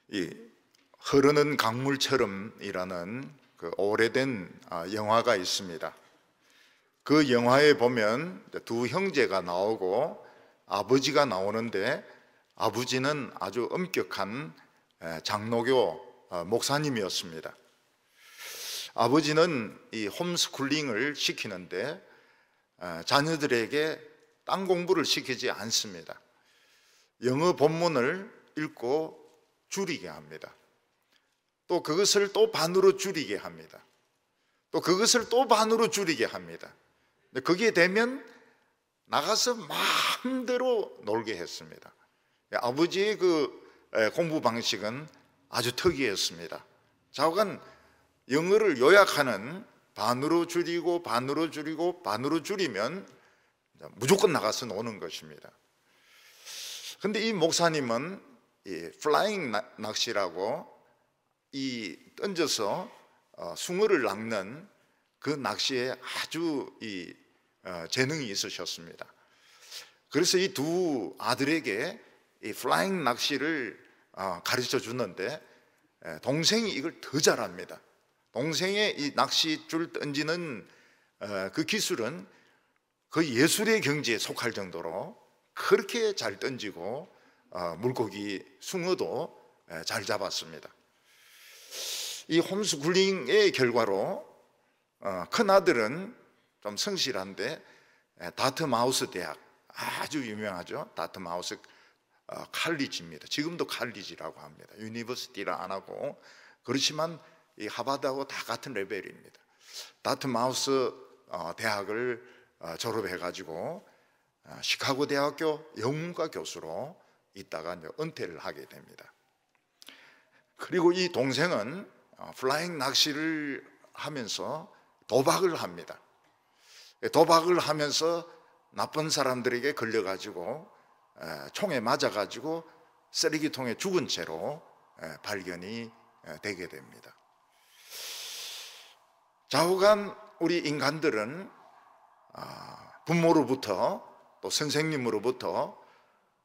이 흐르는 강물처럼이라는 그 오래된 영화가 있습니다. 그 영화에 보면 두 형제가 나오고 아버지가 나오는데, 아버지는 아주 엄격한 장로교 목사님이었습니다. 아버지는 이 홈스쿨링을 시키는데 자녀들에게 딴 공부를 시키지 않습니다. 영어 본문을 읽고 줄이게 합니다. 또 그것을 또 반으로 줄이게 합니다. 또 그것을 또 반으로 줄이게 합니다. 그게 되면 나가서 마음대로 놀게 했습니다. 아버지의 그 공부 방식은 아주 특이했습니다. 좌우간 영어를 요약하는 반으로 줄이고 반으로 줄이고 반으로 줄이면 무조건 나가서 노는 것입니다. 그런데 이 목사님은 이 플라잉 낚시라고 이 던져서 숭어를 낚는 그 낚시에 아주 재능이 있으셨습니다. 그래서 이 두 아들에게 이 플라잉 낚시를 가르쳐 주는데 동생이 이걸 더 잘합니다. 동생의 이 낚싯줄 던지는 그 기술은 거의 예술의 경지에 속할 정도로 그렇게 잘 던지고 물고기 숭어도 잘 잡았습니다. 이 홈스쿨링의 결과로 큰 아들은 좀 성실한데 다트마우스 대학, 아주 유명하죠. 다트마우스 칼리지입니다. 지금도 칼리지라고 합니다. 유니버시티라 안 하고. 그렇지만 이 하버드하고 다 같은 레벨입니다. 다트마우스 대학을 졸업해 가지고 시카고 대학교 영문과 교수로 있다가 이제 은퇴를 하게 됩니다. 그리고 이 동생은 플라잉 낚시를 하면서 도박을 합니다. 도박을 하면서 나쁜 사람들에게 걸려가지고 총에 맞아가지고 쓰레기통에 죽은 채로 발견이 되게 됩니다. 좌우간 우리 인간들은 부모로부터 또 선생님으로부터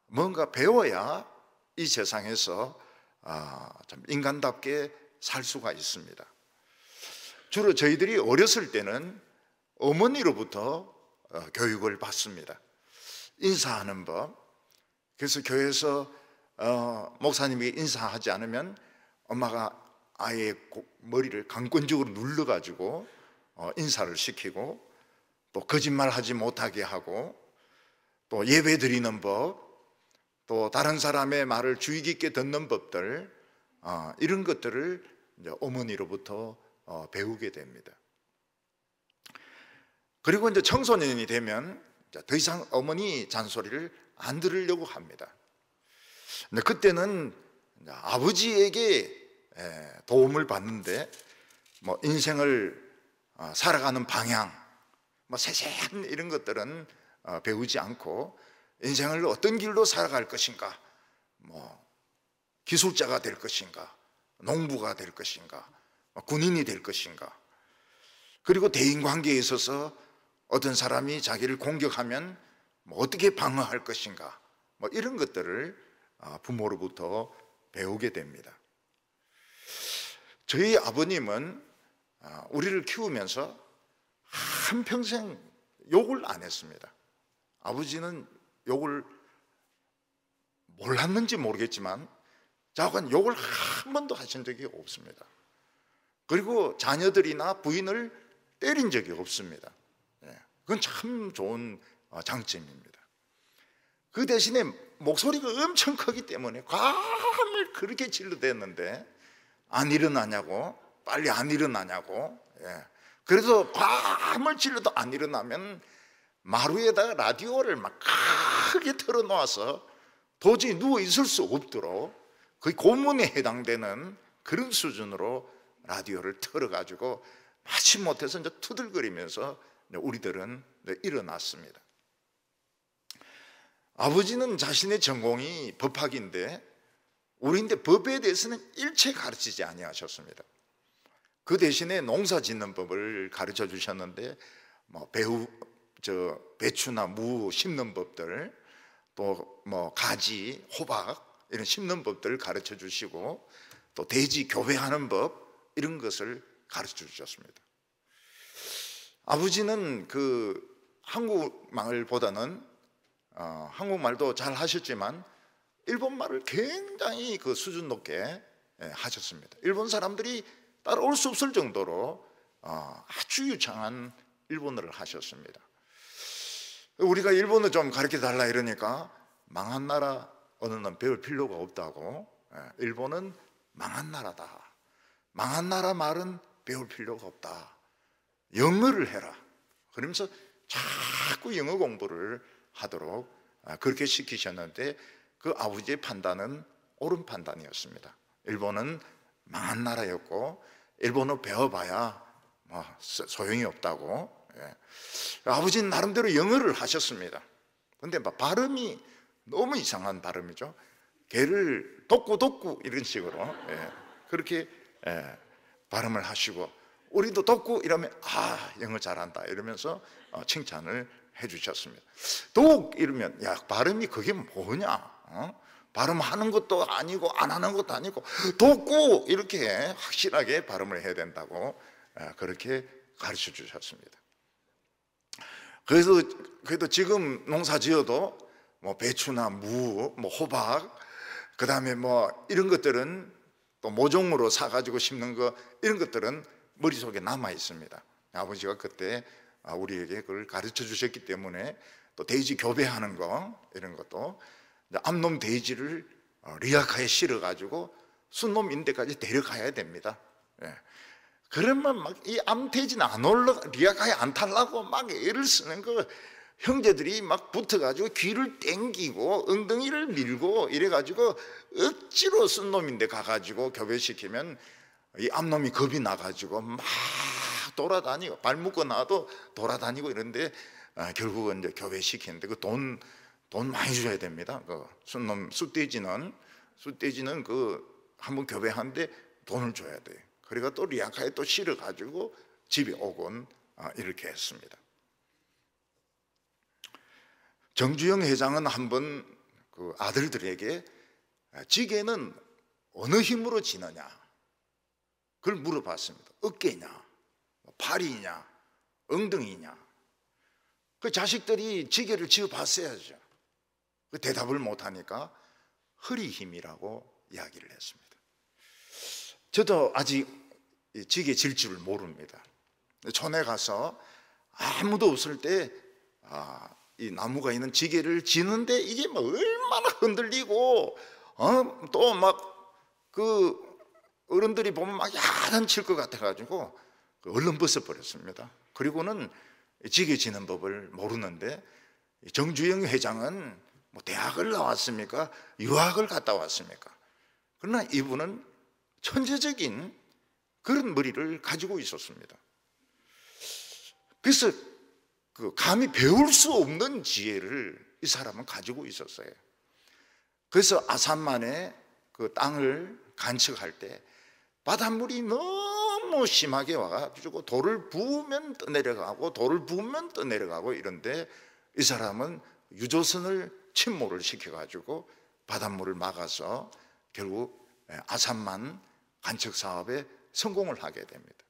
뭔가 배워야 이 세상에서 좀 인간답게 살 수가 있습니다. 주로 저희들이 어렸을 때는 어머니로부터 교육을 받습니다. 인사하는 법. 그래서 교회에서 목사님이 인사하지 않으면 엄마가 아이의 머리를 강권적으로 눌러가지고 인사를 시키고, 또 거짓말하지 못하게 하고, 또 예배 드리는 법, 또 다른 사람의 말을 주의 깊게 듣는 법들, 이런 것들을 이제 어머니로부터 배우게 됩니다. 그리고 이제 청소년이 되면 더 이상 어머니 잔소리를 안 들으려고 합니다. 근데 그때는 아버지에게 도움을 받는데, 뭐 인생을 살아가는 방향, 뭐 세세한 이런 것들은 배우지 않고, 인생을 어떤 길로 살아갈 것인가, 뭐 기술자가 될 것인가, 농부가 될 것인가, 군인이 될 것인가, 그리고 대인관계에 있어서 어떤 사람이 자기를 공격하면 뭐 어떻게 방어할 것인가, 뭐 이런 것들을 부모로부터 배우게 됩니다. 저희 아버님은 우리를 키우면서 한평생 욕을 안 했습니다. 아버지는 욕을 몰랐는지 모르겠지만 자관 욕을 한 번도 하신 적이 없습니다. 그리고 자녀들이나 부인을 때린 적이 없습니다. 그건 참 좋은 장점입니다. 그 대신에 목소리가 엄청 크기 때문에 과음을 그렇게 질러댔는데 안 일어나냐고, 빨리 안 일어나냐고. 그래서 과음을 질러도 안 일어나면 마루에다가 라디오를 막 크게 틀어놓아서 도저히 누워 있을 수 없도록 거의 고문에 해당되는 그런 수준으로 라디오를 틀어가지고 마침못해서 이제 투덜거리면서 우리들은 일어났습니다. 아버지는 자신의 전공이 법학인데 우리인데 법에 대해서는 일체 가르치지 아니하셨습니다. 그 대신에 농사 짓는 법을 가르쳐 주셨는데, 뭐 배추나 무 심는 법들, 또 뭐 가지, 호박 이런 심는 법들을 가르쳐 주시고 또 돼지 교배하는 법 이런 것을 가르쳐 주셨습니다. 아버지는 그 한국말보다는 한국말도 잘 하셨지만 일본말을 굉장히 그 수준 높게 하셨습니다. 일본 사람들이 따라올 수 없을 정도로 아주 유창한 일본어를 하셨습니다. 우리가 일본어 좀 가르쳐 달라 이러니까 망한 나라 언어는 배울 필요가 없다고, 일본은 망한 나라다, 망한 나라 말은 배울 필요가 없다, 영어를 해라 그러면서 자꾸 영어 공부를 하도록 그렇게 시키셨는데 그 아버지의 판단은 옳은 판단이었습니다. 일본은 망한 나라였고 일본어 배워봐야 뭐 소용이 없다고. 아버지는 나름대로 영어를 하셨습니다. 근데 발음이 너무 이상한 발음이죠. 개를 독구 이런 식으로 그렇게 발음을 하시고, 우리도 독구 이러면 영어 잘한다 이러면서 칭찬을 해주셨습니다. 독 이러면 야 발음이 그게 뭐냐, 발음하는 것도 아니고 안 하는 것도 아니고 독구 이렇게 확실하게 발음을 해야 된다고 그렇게 가르쳐 주셨습니다. 그래도 지금 농사 지어도 뭐 배추나 무, 뭐 호박, 그 다음에 뭐 이런 것들은 또 모종으로 사가지고 심는 거 이런 것들은 머릿속에 남아 있습니다. 아버지가 그때 우리에게 그걸 가르쳐 주셨기 때문에 또 돼지 교배하는 거 이런 것도 암놈 돼지를 리아카에 실어가지고 순놈 인대까지 데려가야 됩니다. 그러면 막 이 암돼지는 안 올라 리아카에 안 타려고 막 애를 쓰는 거, 형제들이 막 붙어가지고 귀를 땡기고 엉덩이를 밀고 이래가지고 억지로 순놈인데 가가지고 교배시키면 이 암놈이 겁이 나가지고 막 돌아다니고 발 묶어 놔도 돌아다니고 이런데 결국은 이제 교배시키는데 그 돈 많이 줘야 됩니다. 그 순놈 숫돼지는 그 한번 교배하는데 돈을 줘야 돼요. 그러니까 또 리아카에 또 실어가지고 집에 오곤 이렇게 했습니다. 정주영 회장은 한번 그 아들들에게 지게는 어느 힘으로 지느냐 그걸 물어봤습니다. 어깨냐, 팔이냐, 엉덩이냐. 그 자식들이 지게를 지어봤어야죠. 그 대답을 못하니까 허리 힘이라고 이야기를 했습니다. 저도 아직 지게 질 줄 모릅니다. 촌에 가서 아무도 없을 때 이 나무가 있는 지게를 지는데 이게 뭐 얼마나 흔들리고 또 막 그 어른들이 보면 막 야단칠 것 같아가지고 얼른 벗어버렸습니다. 그리고는 지게 지는 법을 모르는데 정주영 회장은 뭐 대학을 나왔습니까? 유학을 갔다 왔습니까? 그러나 이분은 천재적인 그런 머리를 가지고 있었습니다. 그래서 그 감히 배울 수 없는 지혜를 이 사람은 가지고 있었어요. 그래서 아산만에 그 땅을 간척할 때 바닷물이 너무 심하게 와가지고 돌을 부으면 떠내려가고 돌을 부으면 떠내려가고 이런데 이 사람은 유조선을 침몰을 시켜가지고 바닷물을 막아서 결국 아산만 간척 사업에 성공을 하게 됩니다.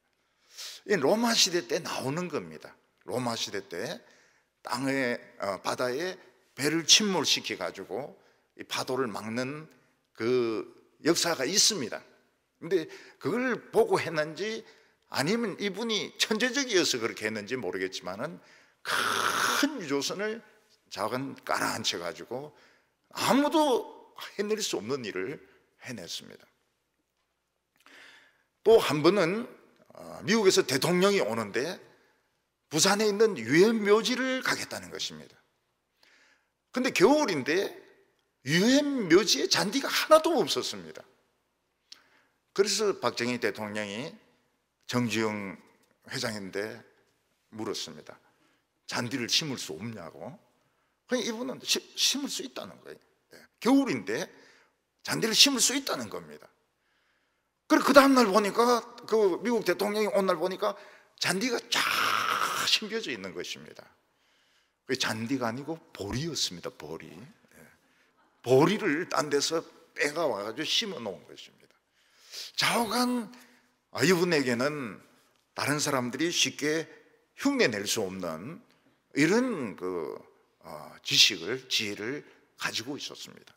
이 로마 시대 때 나오는 겁니다. 로마 시대 때 땅에 바다에 배를 침몰시켜 가지고 이 파도를 막는 그 역사가 있습니다. 근데 그걸 보고 했는지 아니면 이분이 천재적이어서 그렇게 했는지 모르겠지만은 큰 유조선을 자간 깔아앉혀 가지고 아무도 해낼 수 없는 일을 해냈습니다. 또 한 번은 미국에서 대통령이 오는데 부산에 있는 유엔묘지를 가겠다는 것입니다. 근데 겨울인데 유엔묘지에 잔디가 하나도 없었습니다. 그래서 박정희 대통령이 정주영 회장인데 물었습니다. 잔디를 심을 수 없냐고. 그냥 이분은 심을 수 있다는 거예요. 겨울인데 잔디를 심을 수 있다는 겁니다. 그리고 그 다음날 보니까 그 미국 대통령이 온 날 보니까 잔디가 쫙 심겨져 있는 것입니다. 그 잔디가 아니고 보리였습니다. 보리. 보리를 딴 데서 때가 와가지고 심어 놓은 것입니다. 좌우간 이분에게는 다른 사람들이 쉽게 흉내낼 수 없는 이런 지식을, 지혜를 가지고 있었습니다.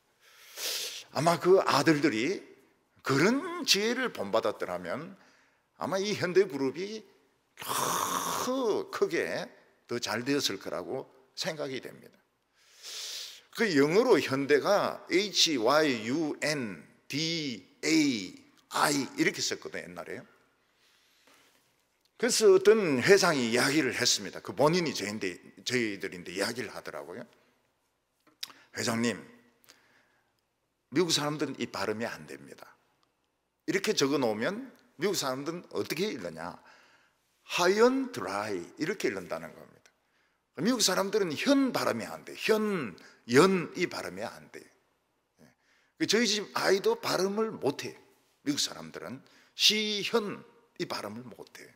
아마 그 아들들이 그런 지혜를 본받았더라면 아마 이 현대그룹이 크게 더 잘 되었을 거라고 생각이 됩니다. 그 영어로 현대가 HYUNDAI 이렇게 썼거든요, 옛날에요. 그래서 어떤 회장이 이야기를 했습니다. 그 본인이 저희들인데 이야기를 하더라고요. 회장님, 미국 사람들은 이 발음이 안 됩니다. 이렇게 적어 놓으면 미국 사람들은 어떻게 읽느냐? 하연 드라이 이렇게 읽는다는 겁니다. 미국 사람들은 현 발음이 안 돼요. 현, 연 이 발음이 안 돼요. 저희 집 아이도 발음을 못해요. 미국 사람들은 시현 이 발음을 못해요.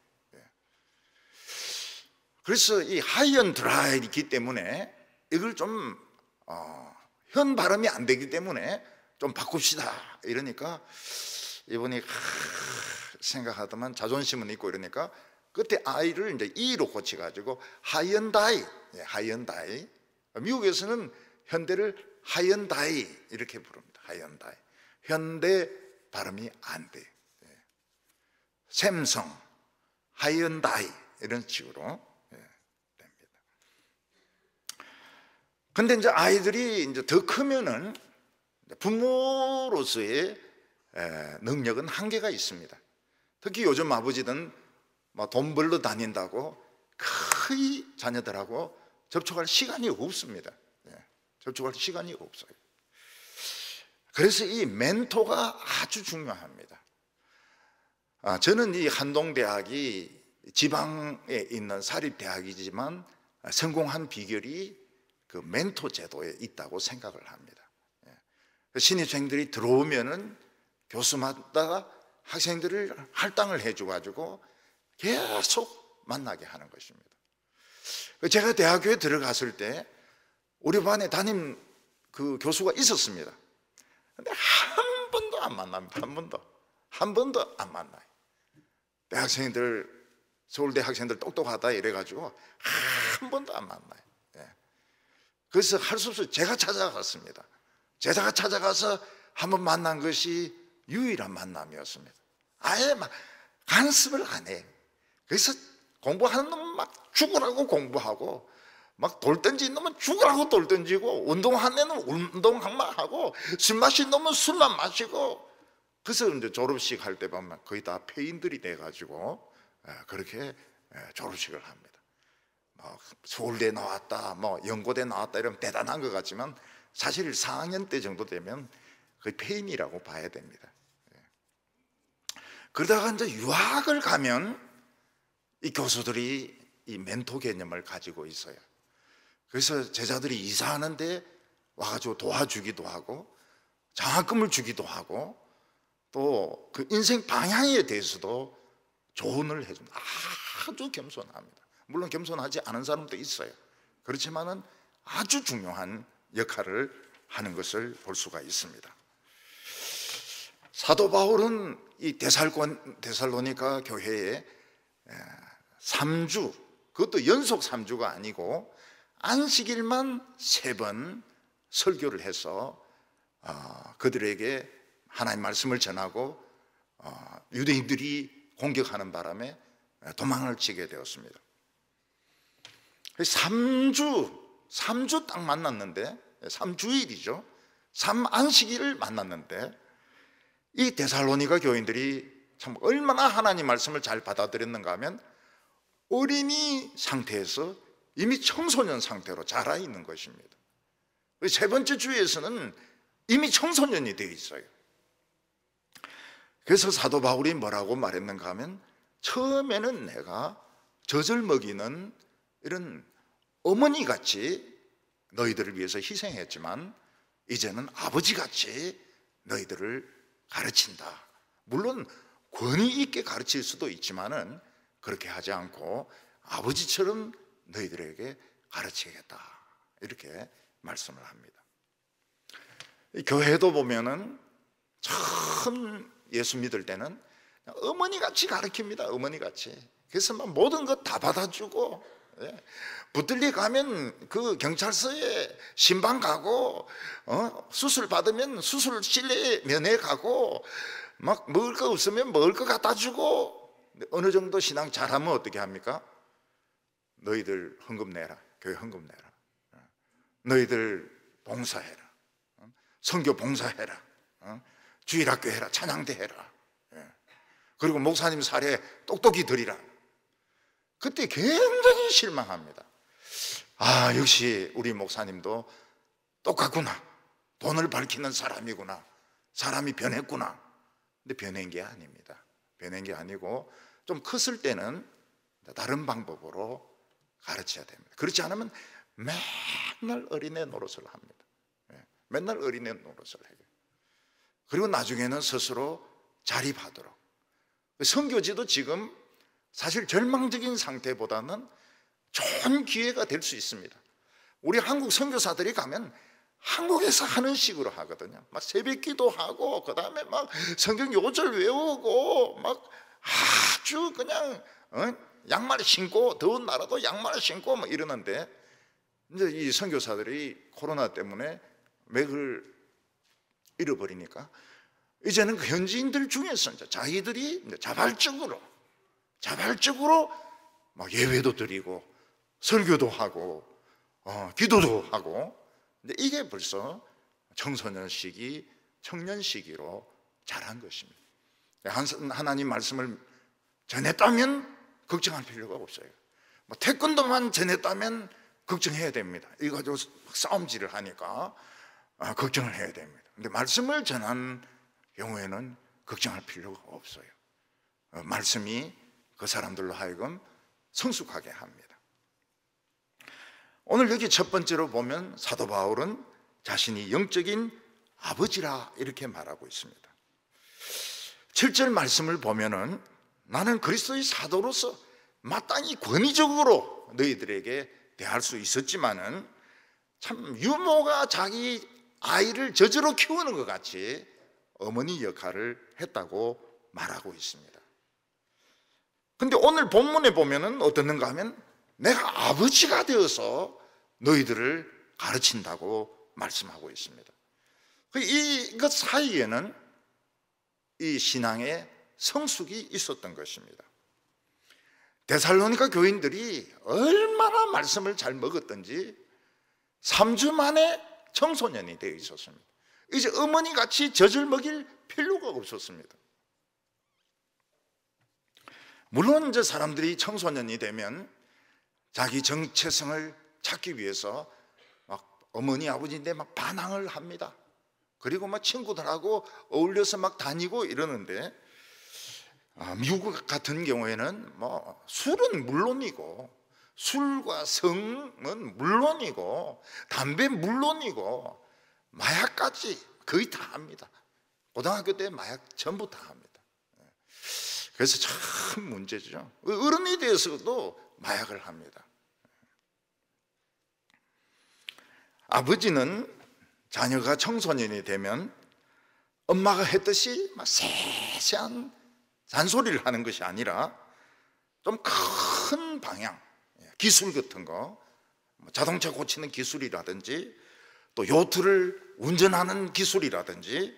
그래서 이 하이언 드라이이기 때문에 이걸 좀 현 발음이 안 되기 때문에 좀 바꿉시다 이러니까 이분이 생각하더만 자존심은 있고 이러니까 그때 아이를 이제 이로 고쳐가지고 하이언다이, 하이언다이. 미국에서는 현대를 하이언다이 이렇게 부릅니다. 하이언다이. 현대 발음이 안 돼. 샘성, 하이언다이 이런 식으로. 근데 이제 아이들이 이제 더 크면은 부모로서의 능력은 한계가 있습니다. 특히 요즘 아버지는 돈 벌러 다닌다고 거의 자녀들하고 접촉할 시간이 없습니다. 접촉할 시간이 없어요. 그래서 이 멘토가 아주 중요합니다. 저는 이 한동대학이 지방에 있는 사립대학이지만 성공한 비결이 그 멘토 제도에 있다고 생각을 합니다. 신입생들이 들어오면은 교수마다 학생들을 할당을 해줘가지고 계속 만나게 하는 것입니다. 제가 대학교에 들어갔을 때 우리 반에 담임 그 교수가 있었습니다. 근데 한 번도 안 만납니다. 한 번도 안 만나요. 대학생들, 서울대 학생들 똑똑하다 이래가지고 한 번도 안 만나요. 그래서 할 수 없어요. 제가 찾아갔습니다. 제가 찾아가서 한번 만난 것이 유일한 만남이었습니다. 아예 막 간섭을 안 해요. 그래서 공부하는 놈은 막 죽으라고 공부하고 막 돌 던지는 놈은 죽으라고 돌 던지고 운동하는 놈은 운동만 하고 술 마신 놈은 술만 마시고 그래서 이제 졸업식 할 때 보면 거의 다 폐인들이 돼가지고 그렇게 졸업식을 합니다. 서울대 나왔다, 연고대 나왔다 이러면 대단한 것 같지만 사실 4학년 때 정도 되면 거의 폐인이라고 봐야 됩니다. 그러다가 이제 유학을 가면 이 교수들이 이 멘토 개념을 가지고 있어요. 그래서 제자들이 이사하는데 와가지고 도와주기도 하고 장학금을 주기도 하고 또 그 인생 방향에 대해서도 조언을 해줍니다. 아주 겸손합니다. 물론 겸손하지 않은 사람도 있어요. 그렇지만은 아주 중요한 역할을 하는 것을 볼 수가 있습니다. 사도 바울은 이 데살로니가 교회에 3주, 그것도 연속 3주가 아니고 안식일만 3번 설교를 해서 그들에게 하나님 말씀을 전하고 유대인들이 공격하는 바람에 도망을 치게 되었습니다. 3주 딱 만났는데 3주일이죠. 3안식일을 만났는데 이 데살로니가 교인들이 참 얼마나 하나님 말씀을 잘 받아들였는가 하면 어린이 상태에서 이미 청소년 상태로 자라 있는 것입니다. 세 번째 주에서는 이미 청소년이 되어 있어요. 그래서 사도 바울이 뭐라고 말했는가 하면 처음에는 내가 젖을 먹이는 이런 어머니같이 너희들을 위해서 희생했지만 이제는 아버지같이 너희들을 가르친다. 물론 권위 있게 가르칠 수도 있지만은 그렇게 하지 않고 아버지처럼 너희들에게 가르치겠다. 이렇게 말씀을 합니다. 교회도 보면은 처음 예수 믿을 때는 어머니같이 가르칩니다. 어머니같이. 그래서 막 모든 것 다 받아주고, 붙들리 가면 그 경찰서에 신방 가고, 수술 받으면 수술실에 면회 가고, 막 먹을 거 없으면 먹을 거 갖다 주고. 어느 정도 신앙 잘하면 어떻게 합니까? 너희들 헌금 내라. 교회 헌금 내라. 너희들 봉사해라. 선교 봉사해라. 주일학교 해라. 찬양대 해라. 그리고 목사님 사례 똑똑히 드리라. 그때 굉장히 실망합니다. 아, 역시 우리 목사님도 똑같구나. 돈을 밝히는 사람이구나. 사람이 변했구나. 근데 변한 게 아닙니다. 변한 게 아니고 좀 컸을 때는 다른 방법으로 가르쳐야 됩니다. 그렇지 않으면 맨날 어린애 노릇을 합니다. 맨날 어린애 노릇을 해요. 그리고 나중에는 스스로 자립하도록. 선교지도 지금 사실 절망적인 상태보다는 좋은 기회가 될 수 있습니다. 우리 한국 선교사들이 가면 한국에서 하는 식으로 하거든요. 막 새벽 기도하고, 그 다음에 막 성경 요절 외우고, 막 아주 그냥 양말 신고, 더운 나라도 양말 신고 막 이러는데, 이제 이 선교사들이 코로나 때문에 맥을 잃어버리니까 이제는 그 현지인들 중에서 이제 자기들이 자발적으로 막 예배도 드리고 설교도 하고 기도도 하고. 근데 이게 벌써 청소년 시기, 청년 시기로 자란 것입니다. 하나님 말씀을 전했다면 걱정할 필요가 없어요. 뭐 태권도만 전했다면 걱정해야 됩니다. 이거 가지고 싸움질을 하니까 걱정을 해야 됩니다. 근데 말씀을 전한 경우에는 걱정할 필요가 없어요. 말씀이 그 사람들로 하여금 성숙하게 합니다. 오늘 여기 첫 번째로 보면 사도 바울은 자신이 영적인 아버지라 이렇게 말하고 있습니다. 7절 말씀을 보면은 나는 그리스도의 사도로서 마땅히 권위적으로 너희들에게 대할 수 있었지만은 참 유모가 자기 아이를 저절로 키우는 것 같이 어머니 역할을 했다고 말하고 있습니다. 근데 오늘 본문에 보면은 어떻는가 하면 내가 아버지가 되어서 너희들을 가르친다고 말씀하고 있습니다. 이것 사이에는 이 신앙의 성숙이 있었던 것입니다. 데살로니가 교인들이 얼마나 말씀을 잘 먹었던지 3주 만에 청소년이 되어 있었습니다. 이제 어머니같이 젖을 먹일 필요가 없었습니다. 물론 이제 사람들이 청소년이 되면 자기 정체성을 찾기 위해서 막 어머니 아버지인데 막 반항을 합니다. 그리고 막 친구들하고 어울려서 막 다니고 이러는데, 미국 같은 경우에는 뭐 술은 물론이고 술과 성은 물론이고 담배 물론이고 마약까지 거의 다 합니다. 고등학교 때 마약 전부 다 합니다. 그래서 참 문제죠. 어른이 되어서도 마약을 합니다. 아버지는 자녀가 청소년이 되면 엄마가 했듯이 막 세세한 잔소리를 하는 것이 아니라 좀 큰 방향, 기술 같은 거, 자동차 고치는 기술이라든지 또 요트를 운전하는 기술이라든지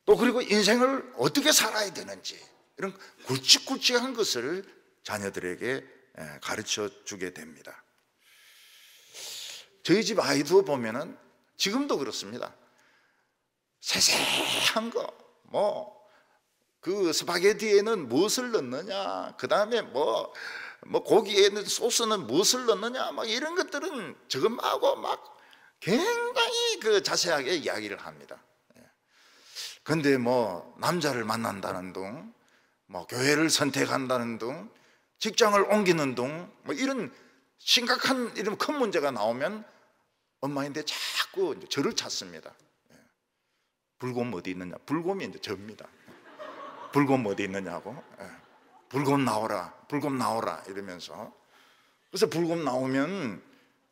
또 그리고 인생을 어떻게 살아야 되는지 이런 굵직굵직한 것을 자녀들에게 가르쳐 주게 됩니다. 저희 집 아이도 보면은 지금도 그렇습니다. 세세한 거, 그 스파게티에는 무엇을 넣느냐, 그 다음에 고기에는 소스는 무엇을 넣느냐, 막 이런 것들은 저것하고 막 굉장히 그 자세하게 이야기를 합니다. 그런데 남자를 만난다는 둥, 교회를 선택한다는 둥, 직장을 옮기는 둥, 이런 심각한 이런 큰 문제가 나오면 엄마인데 자꾸 저를 찾습니다. 불곰 어디 있느냐? 불곰이 이제 저입니다. 불곰 어디 있느냐고. 불곰 나오라, 불곰 나오라 이러면서. 그래서 불곰 나오면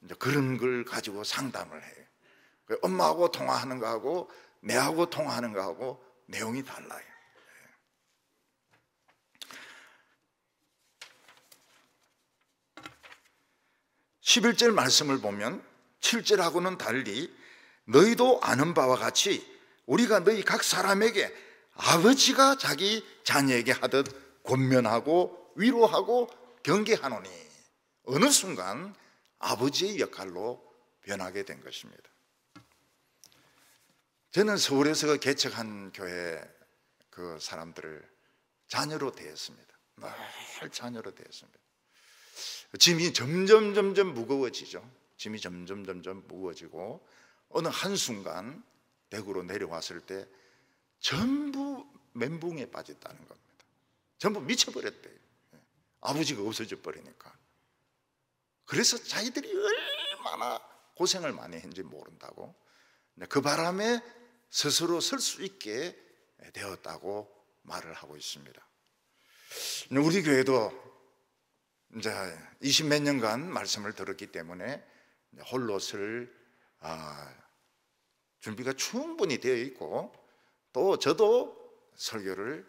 이제 그런 걸 가지고 상담을 해요. 엄마하고 통화하는 거하고 내하고 통화하는 거하고 내용이 달라요. 11절 말씀을 보면 7절하고는 달리 너희도 아는 바와 같이 우리가 너희 각 사람에게 아버지가 자기 자녀에게 하듯 권면하고 위로하고 경계하노니 어느 순간 아버지의 역할로 변하게 된 것입니다. 저는 서울에서 개척한 교회 그 사람들을 자녀로 대했습니다. 늘 자녀로 대했습니다. 짐이 점점 무거워지죠. 짐이 점점 무거워지고 어느 한순간 대구로 내려왔을 때 전부 멘붕에 빠졌다는 겁니다. 전부 미쳐버렸대요. 아버지가 없어져 버리니까. 그래서 자기들이 얼마나 고생을 많이 했는지 모른다고, 그 바람에 스스로 설 수 있게 되었다고 말을 하고 있습니다. 우리 교회도 이제 20몇 년간 말씀을 들었기 때문에 홀로 설 준비가 충분히 되어 있고, 또 저도 설교를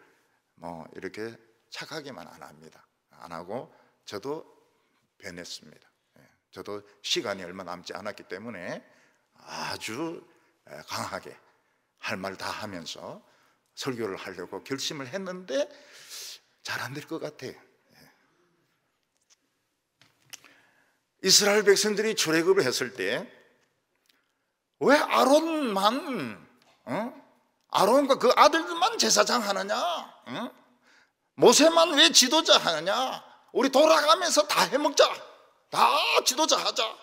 이렇게 착하게만 안 합니다. 안 하고 저도 변했습니다. 저도 시간이 얼마 남지 않았기 때문에 아주 강하게 할 말 다 하면서 설교를 하려고 결심을 했는데 잘 안 될 것 같아요. 이스라엘 백성들이 출애굽을 했을 때 왜 아론만, 아론과 그 아들들만 제사장 하느냐, 모세만 왜 지도자 하느냐, 우리 돌아가면서 다 해먹자, 다 지도자 하자,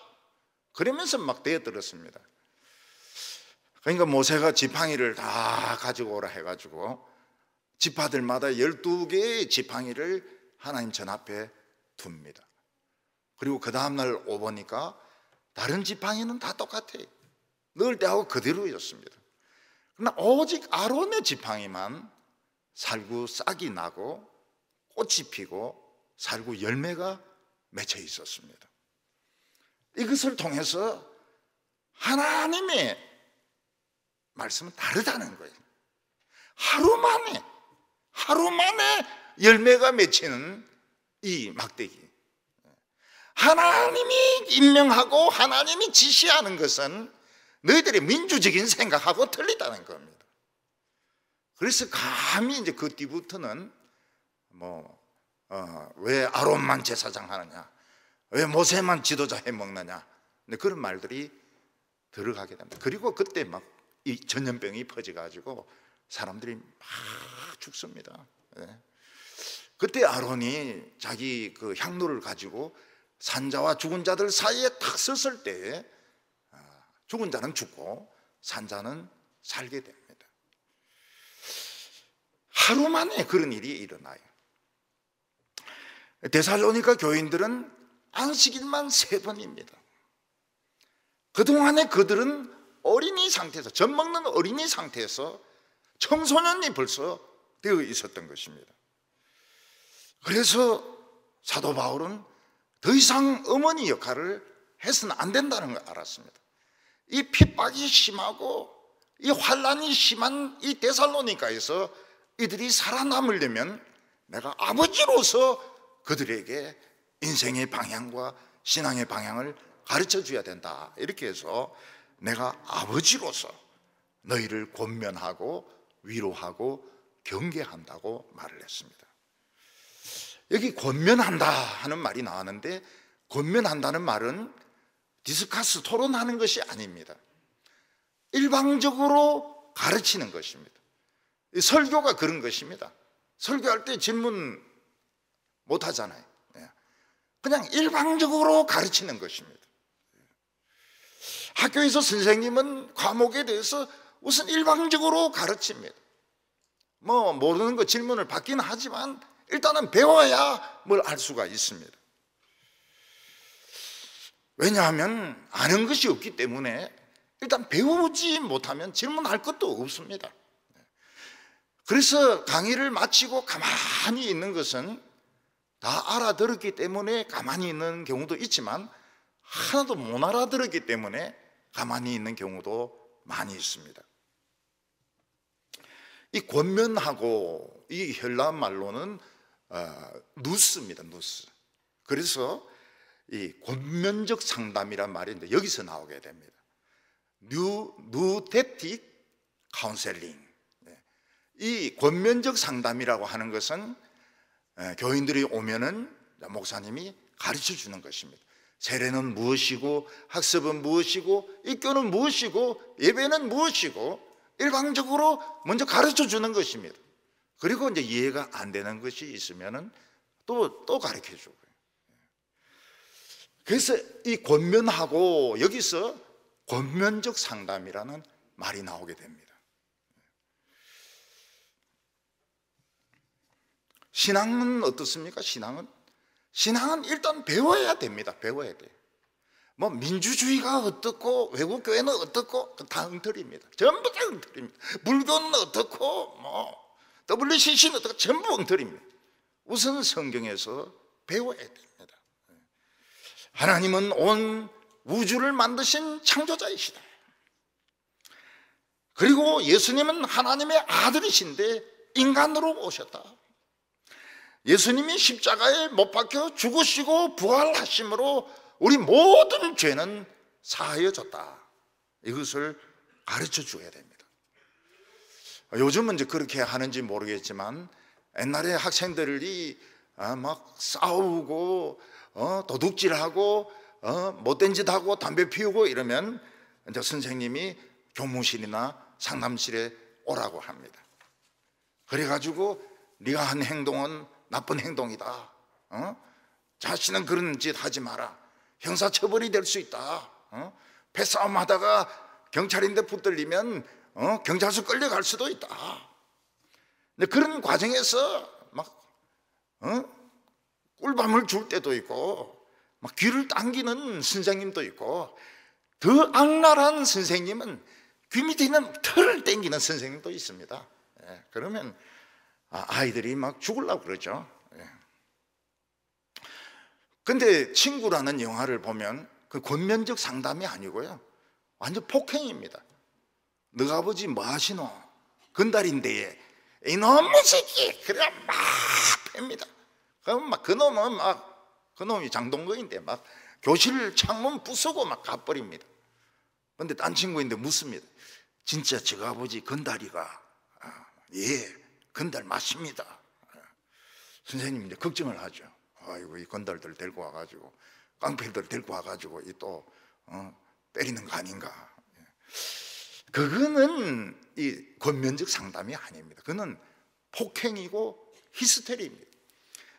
그러면서 막 대들었습니다. 그러니까 모세가 지팡이를 다 가지고 오라 해가지고 지파들마다 12개의 지팡이를 하나님 전 앞에 둡니다. 그리고 그 다음날 오보니까 다른 지팡이는 다 똑같아요. 넣을 때하고 그대로였습니다. 그러나 오직 아론의 지팡이만 살구 싹이 나고 꽃이 피고 살구 열매가 맺혀 있었습니다. 이것을 통해서 하나님의 말씀은 다르다는 거예요. 하루 만에 열매가 맺히는 이 막대기, 하나님이 임명하고 하나님이 지시하는 것은 너희들의 민주적인 생각하고 틀리다는 겁니다. 그래서 감히 이제 그 뒤부터는 왜 아론만 제사장 하느냐, 왜 모세만 지도자 해 먹느냐, 그런 말들이 들어가게 됩니다. 그리고 그때 막 이 전염병이 퍼져가지고 사람들이 막 죽습니다. 그때 아론이 자기 그 향로를 가지고 산자와 죽은 자들 사이에 딱 섰을 때 죽은 자는 죽고 산자는 살게 됩니다. 하루 만에 그런 일이 일어나요. 데살로니가 교인들은 안식일만 3번입니다. 그동안에 그들은 어린이 상태에서, 젖 먹는 어린이 상태에서 청소년이 벌써 되어 있었던 것입니다. 그래서 사도 바울은 더 이상 어머니 역할을 해서는 안 된다는 걸 알았습니다. 이 핍박이 심하고 이 환란이 심한 이 데살로니가에서 이들이 살아남으려면 내가 아버지로서 그들에게 인생의 방향과 신앙의 방향을 가르쳐 줘야 된다. 이렇게 해서 내가 아버지로서 너희를 권면하고 위로하고 경계한다고 말을 했습니다. 여기 권면한다 하는 말이 나왔는데, 권면한다는 말은 디스커스, 토론하는 것이 아닙니다. 일방적으로 가르치는 것입니다. 설교가 그런 것입니다. 설교할 때 질문 못 하잖아요. 그냥 일방적으로 가르치는 것입니다. 학교에서 선생님은 과목에 대해서 우선 일방적으로 가르칩니다. 모르는 거 질문을 받기는 하지만 일단은 배워야 뭘 알 수가 있습니다. 왜냐하면 아는 것이 없기 때문에 일단 배우지 못하면 질문할 것도 없습니다. 그래서 강의를 마치고 가만히 있는 것은 다 알아들었기 때문에 가만히 있는 경우도 있지만, 하나도 못 알아들었기 때문에 가만히 있는 경우도 많이 있습니다. 이 권면하고 이 헬라 말로는 누스입니다. 누스. 그래서 이 권면적 상담이란 말이 이제 여기서 나오게 됩니다. 누테틱 카운셀링. 이 권면적 상담이라고 하는 것은 교인들이 오면은 목사님이 가르쳐 주는 것입니다. 세례는 무엇이고, 학습은 무엇이고, 입교는 무엇이고, 예배는 무엇이고, 일방적으로 먼저 가르쳐 주는 것입니다. 그리고 이제 이해가 안 되는 것이 있으면은 또 가르쳐 주고요. 그래서 이 권면하고 여기서 권면적 상담이라는 말이 나오게 됩니다. 신앙은 어떻습니까? 신앙은 일단 배워야 됩니다. 배워야 돼요. 뭐 민주주의가 어떻고 외국 교회는 어떻고 다 엉터리입니다. 전부 다 엉터리입니다. 불교는 어떻고 뭐 WCC는 어떻고 전부 엉터리입니다. 우선 성경에서 배워야 됩니다. 하나님은 온 우주를 만드신 창조자이시다. 그리고 예수님은 하나님의 아들이신데 인간으로 오셨다. 예수님이 십자가에 못 박혀 죽으시고 부활하심으로 우리 모든 죄는 사하여 줬다. 이것을 가르쳐 줘야 됩니다. 요즘은 이제 그렇게 하는지 모르겠지만 옛날에 학생들이 막 싸우고 도둑질하고 못된 짓 하고 담배 피우고 이러면 이제 선생님이 교무실이나 상담실에 오라고 합니다. 그래가지고 네가 한 행동은 나쁜 행동이다. 자신은 그런 짓 하지 마라. 형사처벌이 될 수 있다. 패싸움 하다가 경찰인데 붙들리면 경찰서 끌려갈 수도 있다. 근데 그런 과정에서 막 꿀밤을 줄 때도 있고 막 귀를 당기는 선생님도 있고 더 악랄한 선생님은 귀 밑에 있는 털을 당기는 선생님도 있습니다. 그러면 아이들이 막 죽으려고 그러죠. 근데 친구라는 영화를 보면 그 권면적 상담이 아니고요, 완전 폭행입니다. 너 아버지 뭐 하시노? 건달인데 이놈의 새끼! 그래 막 팹니다. 그럼 막 그놈이 장동건인데 막 교실 창문 부수고 막 가버립니다. 근데 딴 친구인데 묻습니다. 진짜 저 아버지 건달이가? 예, 건달 맞습니다. 선생님이 이제 걱정을 하죠. 아이고, 이 건달들 데리고 와가지고 깡패들 데리고 와가지고 또 때리는 거 아닌가. 그거는 이 권면적 상담이 아닙니다. 그거는 폭행이고 히스테리입니다.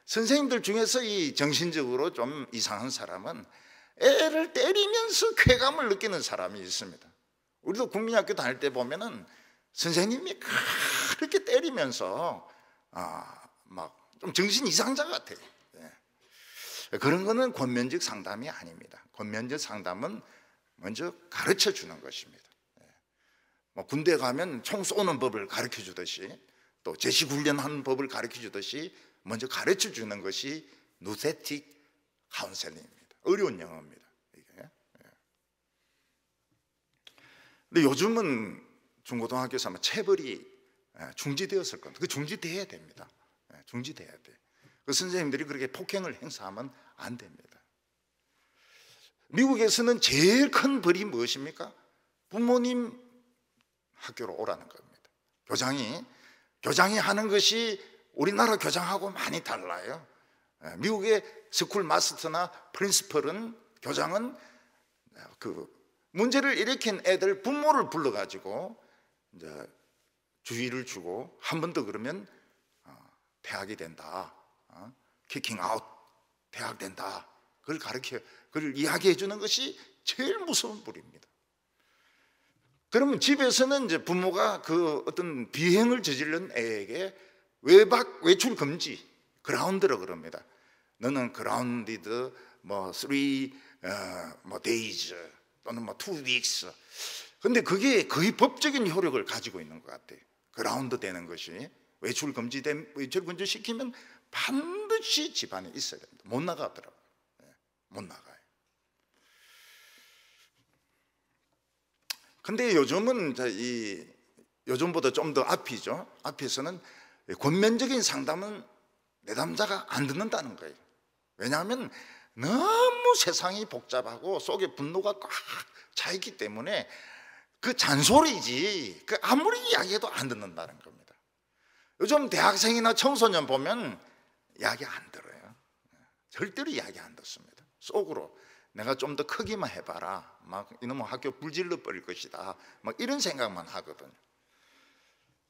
선생님들 중에서 이 정신적으로 좀 이상한 사람은 애를 때리면서 쾌감을 느끼는 사람이 있습니다. 우리도 국민학교 다닐 때 보면은 선생님이 그렇게 때리면서 막 좀 정신 이상자 같아요. 그런 거는 권면적 상담이 아닙니다. 권면적 상담은 먼저 가르쳐 주는 것입니다. 뭐 군대 가면 총 쏘는 법을 가르쳐 주듯이, 또 제시훈련하는 법을 가르쳐 주듯이 먼저 가르쳐 주는 것이 누테틱 카운셀링입니다. 어려운 영어입니다, 이게. 근데 요즘은 중고등학교에서 아마 체벌이 중지되었을 겁니다. 그 중지돼야 됩니다. 중지돼야 돼. 그 선생님들이 그렇게 폭행을 행사하면 안 됩니다. 미국에서는 제일 큰 벌이 무엇입니까? 부모님 학교로 오라는 겁니다. 교장이 하는 것이 우리나라 교장하고 많이 달라요. 미국의 스쿨 마스터나 프린시펄은, 교장은 그 문제를 일으킨 애들 부모를 불러가지고 이제 주의를 주고 한 번 더 그러면 퇴학이 된다. 키킹 아웃, 퇴학된다. 그걸 이야기해 주는 것이 제일 무서운 불입니다. 그러면 집에서는 이제 부모가 그 어떤 비행을 저지른 애에게 외출 금지, 그라운드라고 그럽니다. 너는 그라운디드 뭐 3 days 또는 뭐 2 weeks. 근데 그게 거의 법적인 효력을 가지고 있는 것 같아요. 그라운드 되는 것이, 외출 금지시키면 반드시 집안에 있어야 됩니다. 못 나가더라고요. 못 나가요. 근데 요즘은 요즘보다 좀 더 앞이죠. 앞에서는 권면적인 상담은 내담자가 안 듣는다는 거예요. 왜냐하면 너무 세상이 복잡하고 속에 분노가 꽉 차 있기 때문에 그 잔소리지 그 아무리 이야기해도 안 듣는다는 겁니다. 요즘 대학생이나 청소년 보면 이야기 안 들어요. 절대로 이야기 안 듣습니다. 속으로 내가 좀 더 크기만 해봐라, 막 이놈은 학교 불질러 버릴 것이다, 막 이런 생각만 하거든요.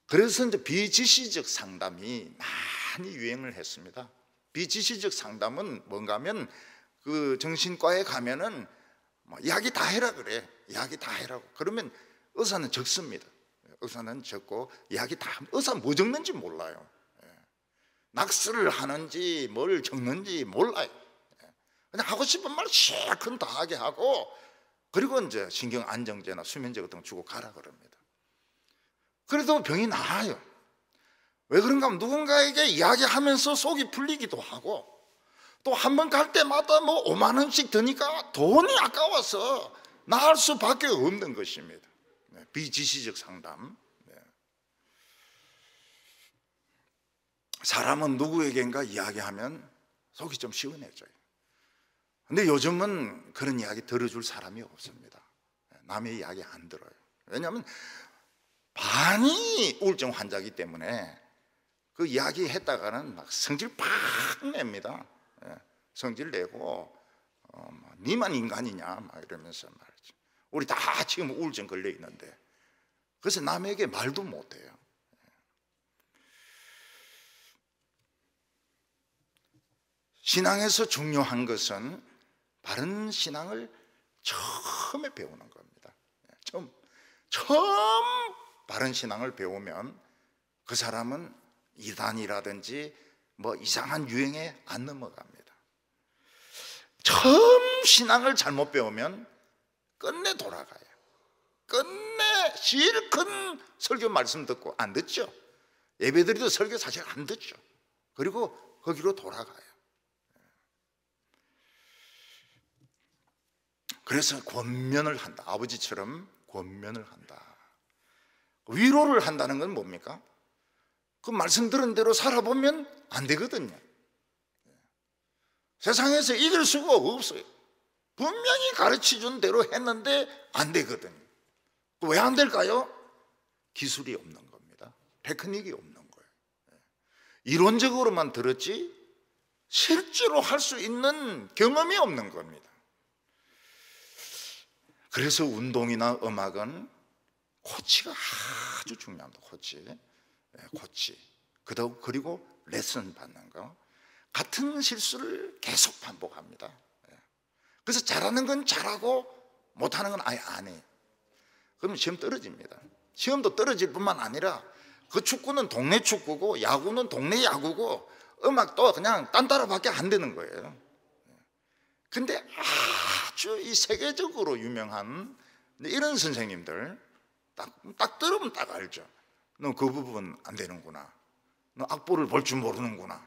그래서 이제 비지시적 상담이 많이 유행을 했습니다. 비지시적 상담은 뭔가 하면 그 정신과에 가면은 뭐 이야기 다 해라 그래. 이야기 다 해라고. 그러면 의사는 적습니다. 의사는 적고 이야기 다 하면 의사 뭐 적는지 몰라요. 낙서를 하는지 뭘 적는지 몰라요. 그냥 하고 싶은 말 실컷 다 하게 하고, 그리고 이제 신경 안정제나 수면제 같은 거 주고 가라 그럽니다. 그래도 병이 나아요. 왜 그런가 하면 누군가에게 이야기하면서 속이 풀리기도 하고, 또 한 번 갈 때마다 뭐 5만 원씩 드니까 돈이 아까워서 나을 수밖에 없는 것입니다. 비지시적 상담. 사람은 누구에겐가 이야기하면 속이 좀 시원해져요. 근데 요즘은 그런 이야기 들어줄 사람이 없습니다. 남의 이야기 안 들어요. 왜냐하면 반이 우울증 환자이기 때문에 그 이야기 했다가는 막 성질 팍 냅니다. 성질 내고 니만 인간이냐 막 이러면서 말이죠. 우리 다 지금 우울증 걸려 있는데, 그래서 남에게 말도 못해요. 신앙에서 중요한 것은 바른 신앙을 처음에 배우는 겁니다. 처음 바른 신앙을 배우면 그 사람은 이단이라든지 뭐 이상한 유행에 안 넘어갑니다. 처음 신앙을 잘못 배우면 끝내 돌아가요. 끝내 실컷 설교 말씀 듣고 안 듣죠. 예배드리도 설교 사실 안 듣죠. 그리고 거기로 돌아가요. 그래서 권면을 한다. 아버지처럼 권면을 한다. 위로를 한다는 건 뭡니까? 그 말씀 들은 대로 살아보면 안 되거든요. 세상에서 이길 수가 없어요. 분명히 가르쳐준 대로 했는데 안 되거든요. 왜 안 될까요? 기술이 없는 겁니다. 테크닉이 없는 거예요. 이론적으로만 들었지 실제로 할 수 있는 경험이 없는 겁니다. 그래서 운동이나 음악은 코치가 아주 중요합니다. 코치. 그리고 레슨 받는 거. 같은 실수를 계속 반복합니다. 그래서 잘하는 건 잘하고 못하는 건 아예 안 해요. 그러면 시험 떨어집니다. 시험도 떨어질 뿐만 아니라 그 축구는 동네 축구고 야구는 동네 야구고 음악도 그냥 딴따라밖에 안 되는 거예요. 근데 아주 이 세계적으로 유명한 이런 선생님들 딱 들으면 딱 알죠. 너 그 부분 안 되는구나. 너 악보를 볼 줄 모르는구나.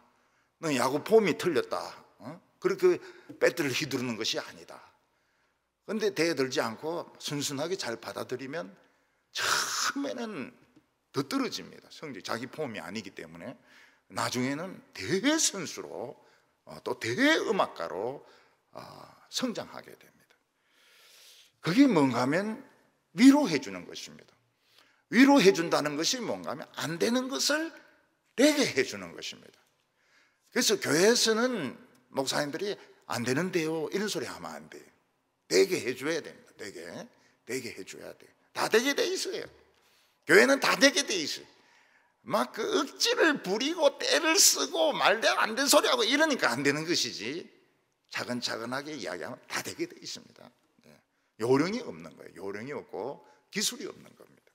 너 야구 폼이 틀렸다. 그렇게 배트를 휘두르는 것이 아니다. 그런데 대들지 않고 순순하게 잘 받아들이면 처음에는 더 떨어집니다. 성적 자기 폼이 아니기 때문에 나중에는 대선수로 또 대음악가로 성장하게 됩니다. 그게 뭔가 하면 위로해 주는 것입니다. 위로해 준다는 것이 뭔가 하면 안 되는 것을 되게 해 주는 것입니다. 그래서 교회에서는 목사님들이 안 되는데요 이런 소리 하면 안 돼요. 되게 해줘야 됩니다. 되게 해줘야 돼요. 다 되게 돼 있어요. 교회는 다 되게 돼 있어요. 막 그 억지를 부리고 때를 쓰고 말대로 안 된 소리 하고 이러니까 안 되는 것이지, 차근차근하게 이야기하면 다 되게 돼 있습니다. 요령이 없는 거예요. 요령이 없고 기술이 없는 겁니다.